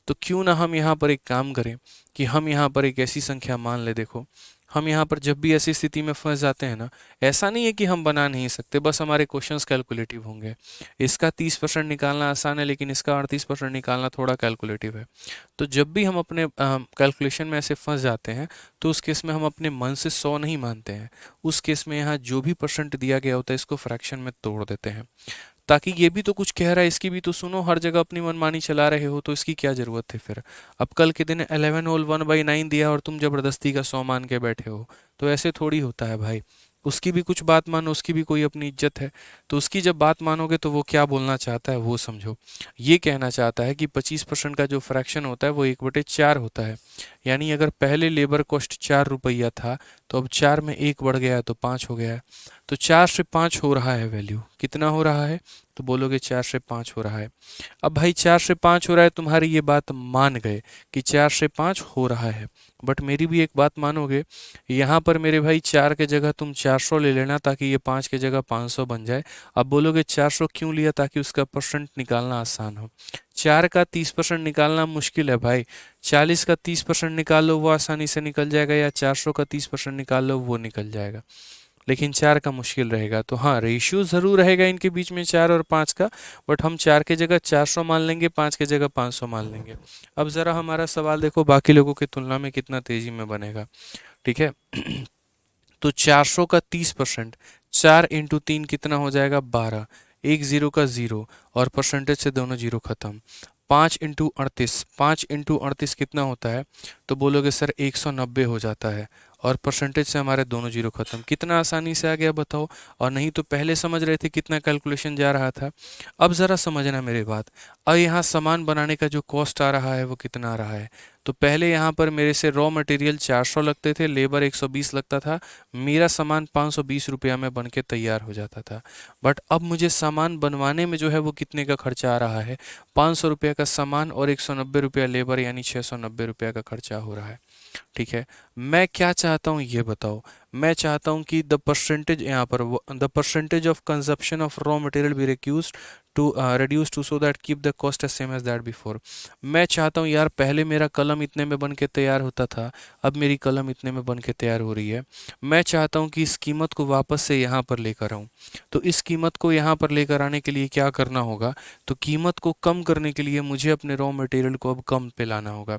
तो क्यों ना हम यहाँ पर एक काम करें कि हम यहाँ पर एक ऐसी संख्या मान ले। देखो, हम यहाँ पर जब भी ऐसी स्थिति में फंस जाते हैं ना, ऐसा नहीं है कि हम बना नहीं सकते, बस हमारे क्वेश्चंस कैलकुलेटिव होंगे। इसका 30% निकालना आसान है, लेकिन इसका 38% निकालना थोड़ा कैलकुलेटिव है। तो जब भी हम अपने कैलकुलेशन में ऐसे फंस जाते हैं, तो उस केस में हम अपने मन से 100 नहीं मानते हैं। उस केस में यहाँ जो भी परसेंट दिया गया होता है, इसको फ्रैक्शन में तोड़ देते हैं, ताकि ये भी तो कुछ कह रहा है, इसकी भी तो सुनो। हर जगह अपनी मनमानी चला रहे हो तो इसकी क्या जरूरत है फिर। अब कल के दिन 11 होल 1/9 दिया और तुम जबरदस्ती का 100 मान के बैठे हो, तो ऐसे थोड़ी होता है भाई। उसकी भी कुछ बात मानो, उसकी भी कोई अपनी इज्जत है। तो उसकी जब बात मानोगे तो वो क्या बोलना चाहता है वो समझो। ये कहना चाहता है कि 25% का जो फ्रैक्शन होता है वो 1/4 होता है। यानी अगर पहले लेबर कॉस्ट 4 रुपया था, तो अब 4 में 1 बढ़ गया है तो 5 हो गया है। तो 4 से 5 हो रहा है वैल्यू। कितना हो रहा है? तो बोलोगे 4 से 5 हो रहा है। अब भाई 4 से 5 हो रहा है, तुम्हारी ये बात मान गए कि 4 से 5 हो रहा है। बट मेरी भी एक बात मानोगे, यहाँ पर मेरे भाई 4 के जगह तुम 400 ले लेना, ताकि ये 5 के जगह 500 बन जाए। अब बोलोगे 400 क्यों लिया? ताकि उसका परसेंट निकालना आसान हो। 4 का 30% निकालना मुश्किल है भाई। 40 का 30% निकाल लो, वो आसानी से निकल जाएगा, या 400 का 30% निकाल लो, वो निकल जाएगा। लेकिन 4 का मुश्किल रहेगा। तो हाँ, रेशियो ज़रूर रहेगा इनके बीच में 4 और 5 का। बट हम 4 के जगह 400 मान लेंगे, 5 के जगह 500 मान लेंगे। अब ज़रा हमारा सवाल देखो बाकी लोगों की तुलना में कितना तेज़ी में बनेगा। ठीक है। तो 400 का 30%, 4 × 3 कितना हो जाएगा? 12। एक जीरो का जीरो, और परसेंटेज से दोनों जीरो खत्म। 5 × 38, 5 × 38 कितना होता है? तो बोलोगे सर 190 हो जाता है, और परसेंटेज से हमारे दोनों जीरो खत्म। कितना आसानी से आ गया बताओ। और नहीं तो पहले समझ रहे थे कितना कैलकुलेशन जा रहा था। अब ज़रा समझना मेरी बात। अब यहाँ सामान बनाने का जो कॉस्ट आ रहा है वो कितना आ रहा है? तो पहले यहाँ पर मेरे से रॉ मटेरियल 400 लगते थे, लेबर 120 लगता था, मेरा सामान 520 रुपया में बन के तैयार हो जाता था। बट अब मुझे सामान बनवाने में जो है वो कितने का खर्चा आ रहा है? 500 रुपया का सामान और 190 रुपया लेबर, यानी 690 रुपया का खर्चा हो रहा है। ठीक है। मैं क्या चाहता हूँ ये बताओ। मैं चाहता हूँ कि द परसेंटेज, यहाँ पर the percentage of consumption of raw material be reduced to reduce to so that keep the cost as same as that before। मैं चाहता हूँ यार, पहले मेरा कलम इतने में बन के तैयार होता था, अब मेरी कलम इतने में बन के तैयार हो रही है। मैं चाहता हूँ कि इस कीमत को वापस से यहाँ पर लेकर आऊँ। तो इस कीमत को यहाँ पर लेकर आने के लिए क्या करना होगा? तो कीमत को कम करने के लिए मुझे अपने रॉ मटेरियल को अब कम पे लाना होगा।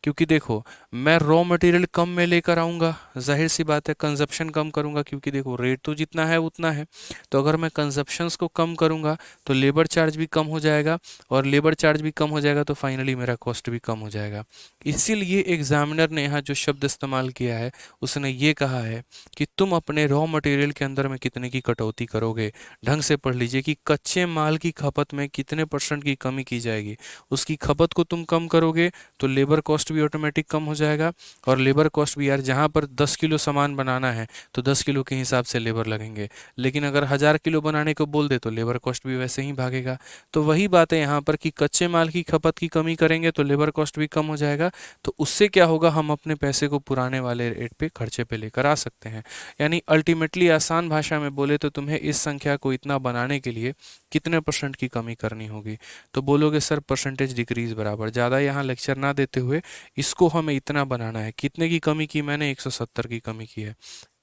क्योंकि देखो, मैं रॉ मटेरियल कम में लेकर आऊँगा, जाहिर सी बात है कंजप्शन कम करूँगा, क्योंकि देखो रेट तो जितना है उतना है। तो अगर मैं कंजप्शंस को कम करूँगा तो लेबर चार्ज भी कम हो जाएगा, और लेबर चार्ज भी कम हो जाएगा तो फाइनली मेरा कॉस्ट भी कम हो जाएगा। इसीलिए एग्जामिनर ने यहाँ जो शब्द इस्तेमाल किया है, उसने ये कहा है कि तुम अपने रॉ मटेरियल के अंदर में कितने की कटौती करोगे। ढंग से पढ़ लीजिए कि कच्चे माल की खपत में कितने % की कमी की जाएगी। उसकी खपत को तुम कम करोगे तो लेबर कॉस्ट भी ऑटोमेटिक कम हो जाएगा। और लेबर कॉस्ट भी यार, जहाँ पर 10 किलो सामान बनाना है तो 10 किलो के हिसाब से लेबर लगेंगे, लेकिन अगर 1000 किलो बनाने को बोल दे तो लेबर कॉस्ट भी वैसे ही भागेगा। तो वही बात है यहाँ पर कि कच्चे माल की खपत की कमी करेंगे तो लेबर कॉस्ट भी कम हो जाएगा। तो उससे क्या होगा, हम अपने पैसे को पुराने वाले रेट पे खर्चे पे लेकर आ सकते हैं। यानी अल्टीमेटली आसान भाषा में बोले तो तुम्हें इस संख्या को इतना बनाने के लिए कितने % की कमी करनी होगी? तो बोलोगे सर परसेंटेज डिक्रीज बराबर। ज़्यादा यहाँ लेक्चर ना देते हुए इसको हमें इतना बनाना है। कितने की कमी की मैंने? 170 की कमी की है।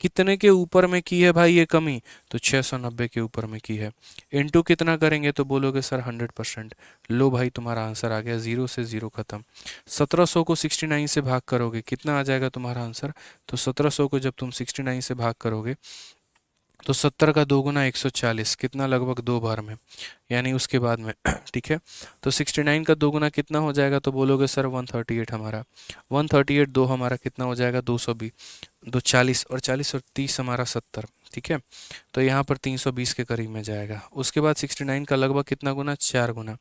कितने के ऊपर में की है भाई ये कमी? तो 690 के ऊपर में की है। इनटू कितना करेंगे? तो बोलोगे सर 100%। लो भाई, तुम्हारा आंसर आ गया, जीरो से जीरो खत्म। 1700 को 69 से भाग करोगे, कितना आ जाएगा तुम्हारा आंसर? तो 1700 को जब तुम 69 से भाग करोगे तो 70 का 2 गुना 140, कितना? लगभग 2 बार में, यानी उसके बाद में। ठीक है। तो 69 का 2 गुना कितना हो जाएगा? तो बोलोगे सर 138। हमारा 138 दो हमारा कितना हो जाएगा? 220। 240 और 40 और 30 हमारा 70। ठीक है। तो यहाँ पर 320 के करीब में जाएगा। उसके बाद 69 का लगभग कितना गुना? 4 गुना।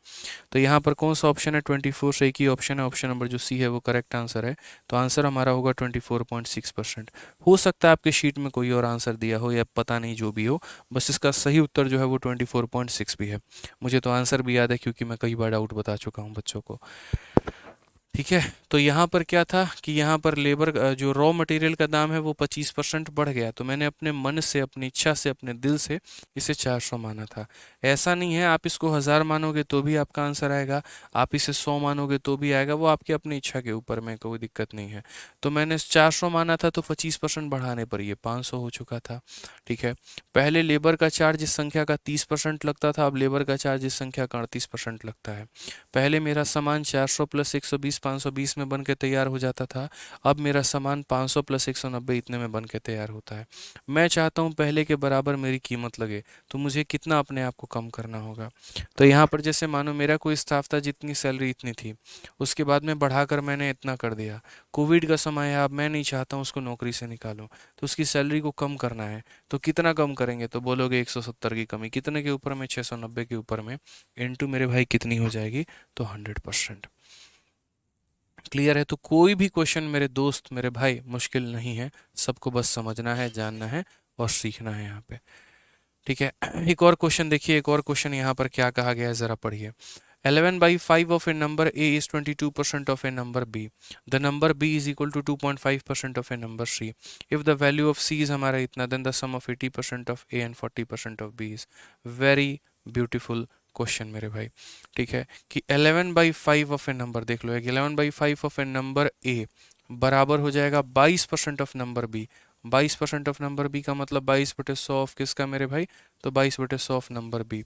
तो यहाँ पर कौन सा ऑप्शन है? 24 से एक ही ऑप्शन है, ऑप्शन नंबर जो सी है वो करेक्ट आंसर है। तो आंसर हमारा होगा 24.6%। हो सकता है आपके शीट में कोई और आंसर दिया हो, या पता नहीं जो भी हो, बस इसका सही उत्तर जो है वो 24.6 भी है। मुझे तो आंसर भी याद है, क्योंकि मैं कई बार डाउट बता चुका हूँ बच्चों को। ठीक है। तो यहाँ पर क्या था कि यहाँ पर लेबर जो रॉ मटेरियल का दाम है वो 25% बढ़ गया, तो मैंने अपने मन से, अपनी इच्छा से, अपने दिल से इसे 400 माना था। ऐसा नहीं है आप इसको 1000 मानोगे तो भी आपका आंसर आएगा, आप इसे 100 मानोगे तो भी आएगा, वो आपकी अपनी इच्छा के ऊपर में, कोई दिक्कत नहीं है। तो मैंने 400 माना था तो 25% बढ़ाने पर ये 500 हो चुका था। ठीक है। पहले लेबर का चार्ज इस संख्या का 30% लगता था, अब लेबर का चार्ज इस संख्या का 38% लगता है। पहले मेरा सामान 400 प्लस 120 520 में बन के तैयार हो जाता था, अब मेरा सामान 500 प्लस 190 इतने में बन के तैयार होता है। मैं चाहता हूँ पहले के बराबर मेरी कीमत लगे, तो मुझे कितना अपने आप को कम करना होगा। तो यहाँ पर जैसे मानो मेरा कोई स्टाफ था, जितनी सैलरी इतनी थी, उसके बाद में बढ़ाकर मैंने इतना कर दिया। कोविड का समय है, अब मैं नहीं चाहता हूँ उसको नौकरी से निकालूं, तो उसकी सैलरी को कम करना है। तो कितना कम करेंगे, तो बोलोगे 170 की कमी, कितने के ऊपर में, 690 के ऊपर में, इनटू मेरे भाई कितनी हो जाएगी, तो 100%। क्लियर है। तो कोई भी क्वेश्चन मेरे दोस्त, मेरे भाई, मुश्किल नहीं है, सबको बस समझना है, जानना है और सीखना है यहाँ पे। ठीक है। एक और क्वेश्चन देखिए, एक और क्वेश्चन यहाँ पर क्या कहा गया है, जरा पढ़िए। 11/5 of a number A is 22% of a number B. The number B is equal to 2.5% of a number C. If the value of C is हमारा इतना, then the sum of 80% of A and 40% of B is. Very beautiful question मेरे भाई। ठीक है कि 11/5 of A number, देख लो 11/5 of A number A बराबर हो जाएगा 22% of number B. 22% of number B का मतलब 22/100 ऑफ किसका मेरे भाई, तो 22/100 of number B.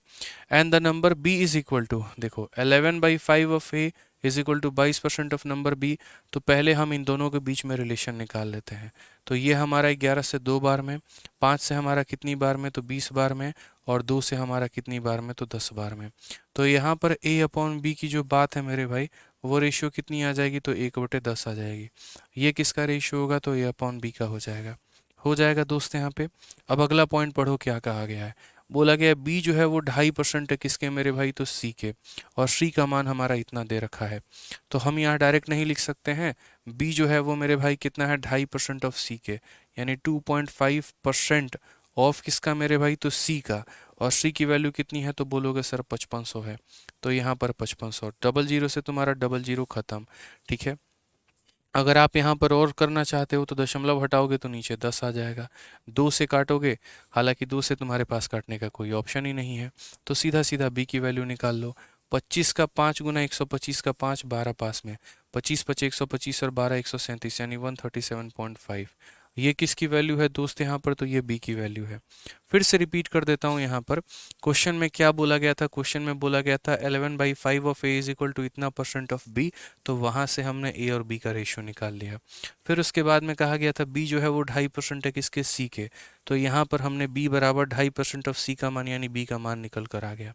And the number B is equal to, देखो 11/5 of A is equal to 22% of number B. तो पहले हम इन दोनों के बीच में रिलेशन निकाल लेते हैं। तो ये हमारा 11 से 2 बार में, 5 से हमारा कितनी बार में, तो 20 बार में, और 2 से हमारा कितनी बार में, तो 10 बार में। तो यहाँ पर ए अपॉन बी की जो बात है मेरे भाई, वो रेशियो कितनी आ जाएगी, तो 1/10 आ जाएगी। ये किसका रेशियो होगा, तो ए अपॉन बी का हो जाएगा दोस्त यहाँ पे। अब अगला पॉइंट पढ़ो क्या कहा गया है। बोला गया बी जो है वो 2.5% है किसके मेरे भाई, तो सी के, और सी का मान हमारा इतना दे रखा है। तो हम यहाँ डायरेक्ट नहीं लिख सकते हैं, बी जो है वो मेरे भाई कितना है, 2.5% ऑफ सी के, यानी 2.5% ऑफ किसका मेरे भाई, तो सी का। और सी की वैल्यू कितनी है, तो बोलोगे सर 5500 है, तो यहाँ पर 5500, डबल जीरो से तुम्हारा डबल जीरो खत्म। ठीक है। अगर आप यहाँ पर और करना चाहते हो तो दशमलव हटाओगे तो नीचे 10 आ जाएगा, 2 से काटोगे, हालांकि 2 से तुम्हारे पास काटने का कोई ऑप्शन ही नहीं है, तो सीधा सीधा बी की वैल्यू निकाल लो। 25 का 5 गुना 125 का 5, 12 पास में, 25 5 125 और 12 137, यानी 137.5। ये किसकी वैल्यू है दोस्त यहाँ पर, तो ये बी की वैल्यू है। फिर से रिपीट कर देता हूँ यहाँ पर, क्वेश्चन में क्या बोला गया था, क्वेश्चन में बोला गया था 11/5 of A is equal to इतना परसेंट ऑफ बी। तो वहाँ से हमने ए और बी का रेशियो निकाल लिया। फिर उसके बाद में कहा गया था बी जो है वो 2.5% है किसके, सी के। तो यहाँ पर हमने बी बराबर 2.5% ऑफ सी का मान, यानी बी का मान निकल कर आ गया।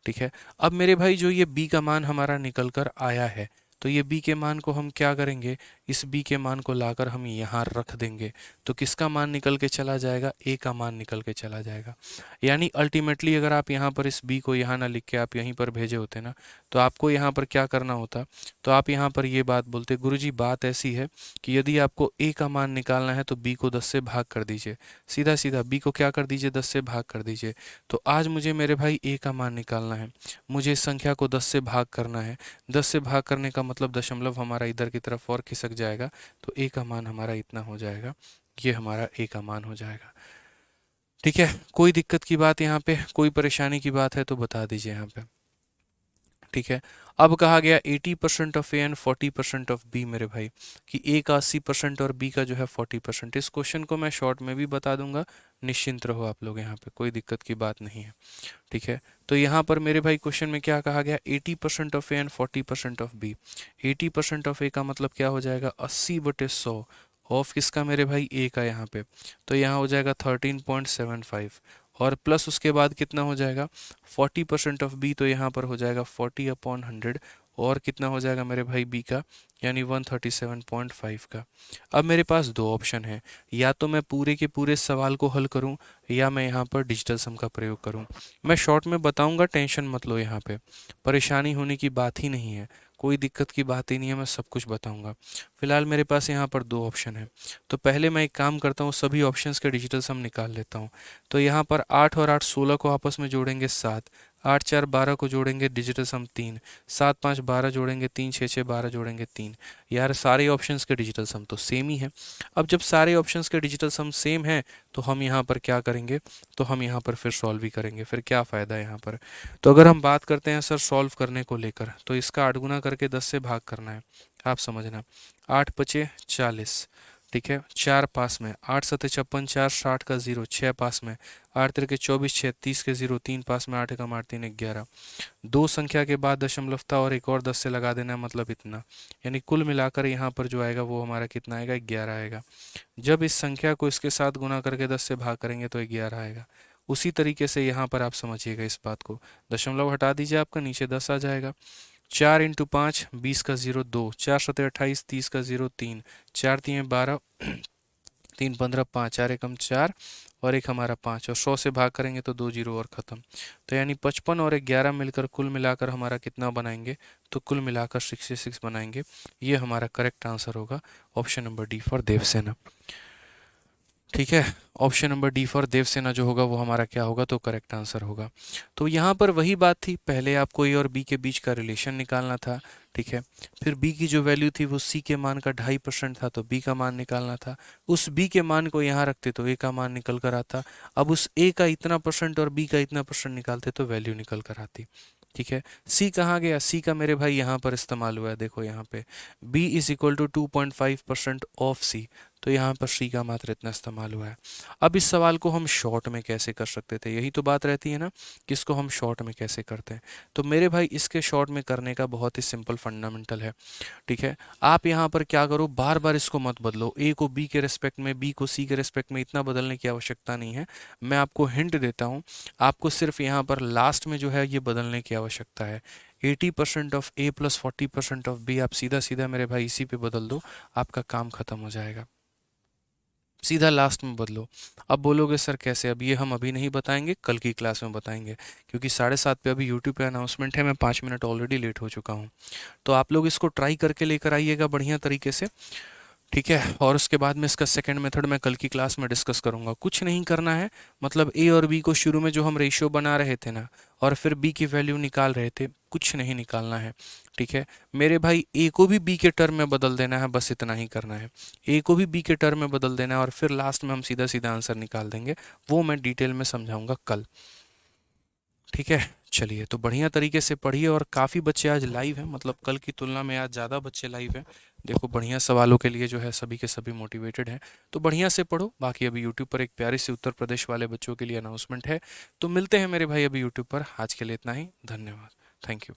ठीक है। अब मेरे भाई जो ये बी का मान हमारा निकल कर आया है, तो ये बी के मान को हम क्या करेंगे, इस बी के मान को लाकर हम यहाँ रख देंगे। तो किसका मान निकल के चला जाएगा, ए का मान निकल के चला जाएगा। यानी अल्टीमेटली अगर आप यहाँ पर इस बी को यहाँ ना लिख के आप यहीं पर भेजे होते ना, तो आपको यहाँ पर क्या करना होता, तो आप यहाँ पर ये बात बोलते, गुरुजी बात ऐसी है कि यदि आपको ए का मान निकालना है तो बी को 10 से भाग कर दीजिए, सीधा सीधा बी को क्या कर दीजिए, 10 से भाग कर दीजिए। तो आज मुझे मेरे भाई ए का मान निकालना है, मुझे इस संख्या को 10 से भाग करना है। 10 से भाग करने का मतलब दशमलव हमारा इधर की तरफ और खिसक जाएगा, तो ए का मान हमारा इतना हो जाएगा, ये हमारा ए का मान हो जाएगा। ठीक है। कोई दिक्कत की बात यहाँ पे, कोई परेशानी की बात है तो बता दीजिए यहाँ पे। ठीक है। अब कहा गया 80% of A and 40% of B मेरे भाई, कि ए का 80% और बी का जो है 40%। इस क्वेश्चन को मैं शॉर्ट में भी बता दूंगा, निश्चिंत रहो आप लोग, यहाँ पे कोई दिक्कत की बात नहीं है। ठीक है। तो यहाँ पर मेरे भाई क्वेश्चन में क्या कहा गया, 80% of A and 40% of B. 80% of A का मतलब क्या हो जाएगा, 80/100 ऑफ किसका मेरे भाई, ए का, यहाँ पे। तो यहाँ हो जाएगा 13.75, और प्लस उसके बाद कितना हो जाएगा, 40% ऑफ बी, तो यहाँ पर हो जाएगा 40/100, और कितना हो जाएगा मेरे भाई बी का, यानी 137.5 का। अब मेरे पास दो ऑप्शन है, या तो मैं पूरे के पूरे सवाल को हल करूं, या मैं यहाँ पर डिजिटल सम का प्रयोग करूं। मैं शॉर्ट में बताऊंगा, टेंशन मत लो, यहाँ पे परेशानी होने की बात ही नहीं है, कोई दिक्कत की बात ही नहीं है, मैं सब कुछ बताऊंगा। फिलहाल मेरे पास यहाँ पर दो ऑप्शन है, तो पहले मैं एक काम करता हूँ, सभी ऑप्शंस के डिजिटल सम निकाल लेता हूँ। तो यहाँ पर 8 और 8 16 को आपस में जोड़ेंगे 7, 8 4 12 को जोड़ेंगे डिजिटल सम 3, 7 5 12 जोड़ेंगे 3, 6 6 12 जोड़ेंगे 3। यार सारे ऑप्शंस के डिजिटल सम तो सेम ही है। अब जब सारे ऑप्शंस के डिजिटल सम सेम है तो हम यहाँ पर क्या करेंगे, तो हम यहाँ पर फिर सॉल्व भी करेंगे। फिर क्या फ़ायदा है यहाँ पर। तो अगर हम बात करते हैं सर सॉल्व करने को लेकर, तो इसका 8 गुना करके 10 से भाग करना है। आप समझना, 8 पचे 40, ठीक है, 4 पास में, 8 सते 56, 4 60 का 0, 6 पास में, 8 तिरके 24, 6 30 के 0, 3 पास में, 8 एकम 8 3 11। दो संख्या के बाद दशमलव था और एक और 10 से लगा देना, मतलब इतना। यानी कुल मिलाकर यहाँ पर जो आएगा वो हमारा कितना आएगा, 11 आएगा। जब इस संख्या को इसके साथ गुना करके 10 से भाग करेंगे तो 11 आएगा। उसी तरीके से यहाँ पर आप समझिएगा इस बात को, दशमलव हटा दीजिए, आपका नीचे 10 आ जाएगा। 4 इंटू 5 20 का 0 2, 4 सते 28 30 का 0 3, 4 तीन 12 3 15 5, 4 एकम 4 और एक हमारा 5, और 100 से भाग करेंगे तो 2 जीरो और ख़त्म। तो यानी 55 और 11 मिलकर कुल मिलाकर हमारा कितना बनाएंगे, तो कुल मिलाकर 66 बनाएंगे। ये हमारा करेक्ट आंसर होगा option number D for Devasena. ठीक है, option number D for Devasena जो होगा वो हमारा क्या होगा, तो करेक्ट आंसर होगा। तो यहाँ पर वही बात थी, पहले आपको ए और बी के बीच का रिलेशन निकालना था। ठीक है, फिर बी की जो वैल्यू थी वो सी के मान का 2.5% था, तो बी का मान निकालना था। उस बी के मान को यहाँ रखते तो ए का मान निकल कर आता। अब उस ए का इतना परसेंट और बी का इतना परसेंट निकालते तो वैल्यू निकल कर आती। ठीक है, सी कहाँ गया, सी का मेरे भाई यहाँ पर इस्तेमाल हुआ है, देखो यहाँ पे b is equal to 2.5% of C, तो यहाँ पर सी का मात्र इतना इस्तेमाल हुआ है। अब इस सवाल को हम शॉर्ट में कैसे कर सकते थे, यही तो बात रहती है ना कि इसको हम शॉर्ट में कैसे करते हैं। तो मेरे भाई इसके शॉर्ट में करने का बहुत ही सिंपल फंडामेंटल है। ठीक है, आप यहाँ पर क्या करो, बार बार इसको मत बदलो, ए को बी के रिस्पेक्ट में, बी को सी के रिस्पेक्ट में, इतना बदलने की आवश्यकता नहीं है। मैं आपको हिंट देता हूँ, आपको सिर्फ यहाँ पर लास्ट में जो है ये बदलने की आवश्यकता है। 80% of A plus 40% of B, आप सीधा सीधा मेरे भाई इसी पे बदल दो, आपका काम खत्म हो जाएगा। सीधा लास्ट में बदलो। अब बोलोगे सर कैसे, अब ये हम अभी नहीं बताएंगे, कल की क्लास में बताएंगे, क्योंकि 7:30 पे अभी यूट्यूब पे अनाउंसमेंट है, मैं 5 मिनट ऑलरेडी लेट हो चुका हूँ। तो आप लोग इसको ट्राई करके लेकर आइएगा बढ़िया तरीके से। ठीक है, और उसके बाद में इसका सेकंड मेथड मैं कल की क्लास में डिस्कस करूंगा। कुछ नहीं करना है, मतलब ए और बी को शुरू में जो हम रेशियो बना रहे थे ना, और फिर बी की वैल्यू निकाल रहे थे, कुछ नहीं निकालना है। ठीक है मेरे भाई, ए को भी बी के टर्म में बदल देना है, बस इतना ही करना है। ए को भी बी के टर्म में बदल देना है और फिर लास्ट में हम सीधा सीधा आंसर निकाल देंगे, वो मैं डिटेल में समझाऊंगा कल। ठीक है, चलिए तो बढ़िया तरीके से पढ़िए, और काफ़ी बच्चे आज लाइव हैं, मतलब कल की तुलना में आज ज़्यादा बच्चे लाइव हैं। देखो बढ़िया सवालों के लिए जो है सभी के सभी मोटिवेटेड हैं, तो बढ़िया से पढ़ो। बाकी अभी यूट्यूब पर एक प्यारी सी उत्तर प्रदेश वाले बच्चों के लिए अनाउंसमेंट है, तो मिलते हैं मेरे भाई अभी यूट्यूब पर। आज के लिए इतना ही, धन्यवाद, थैंक यू।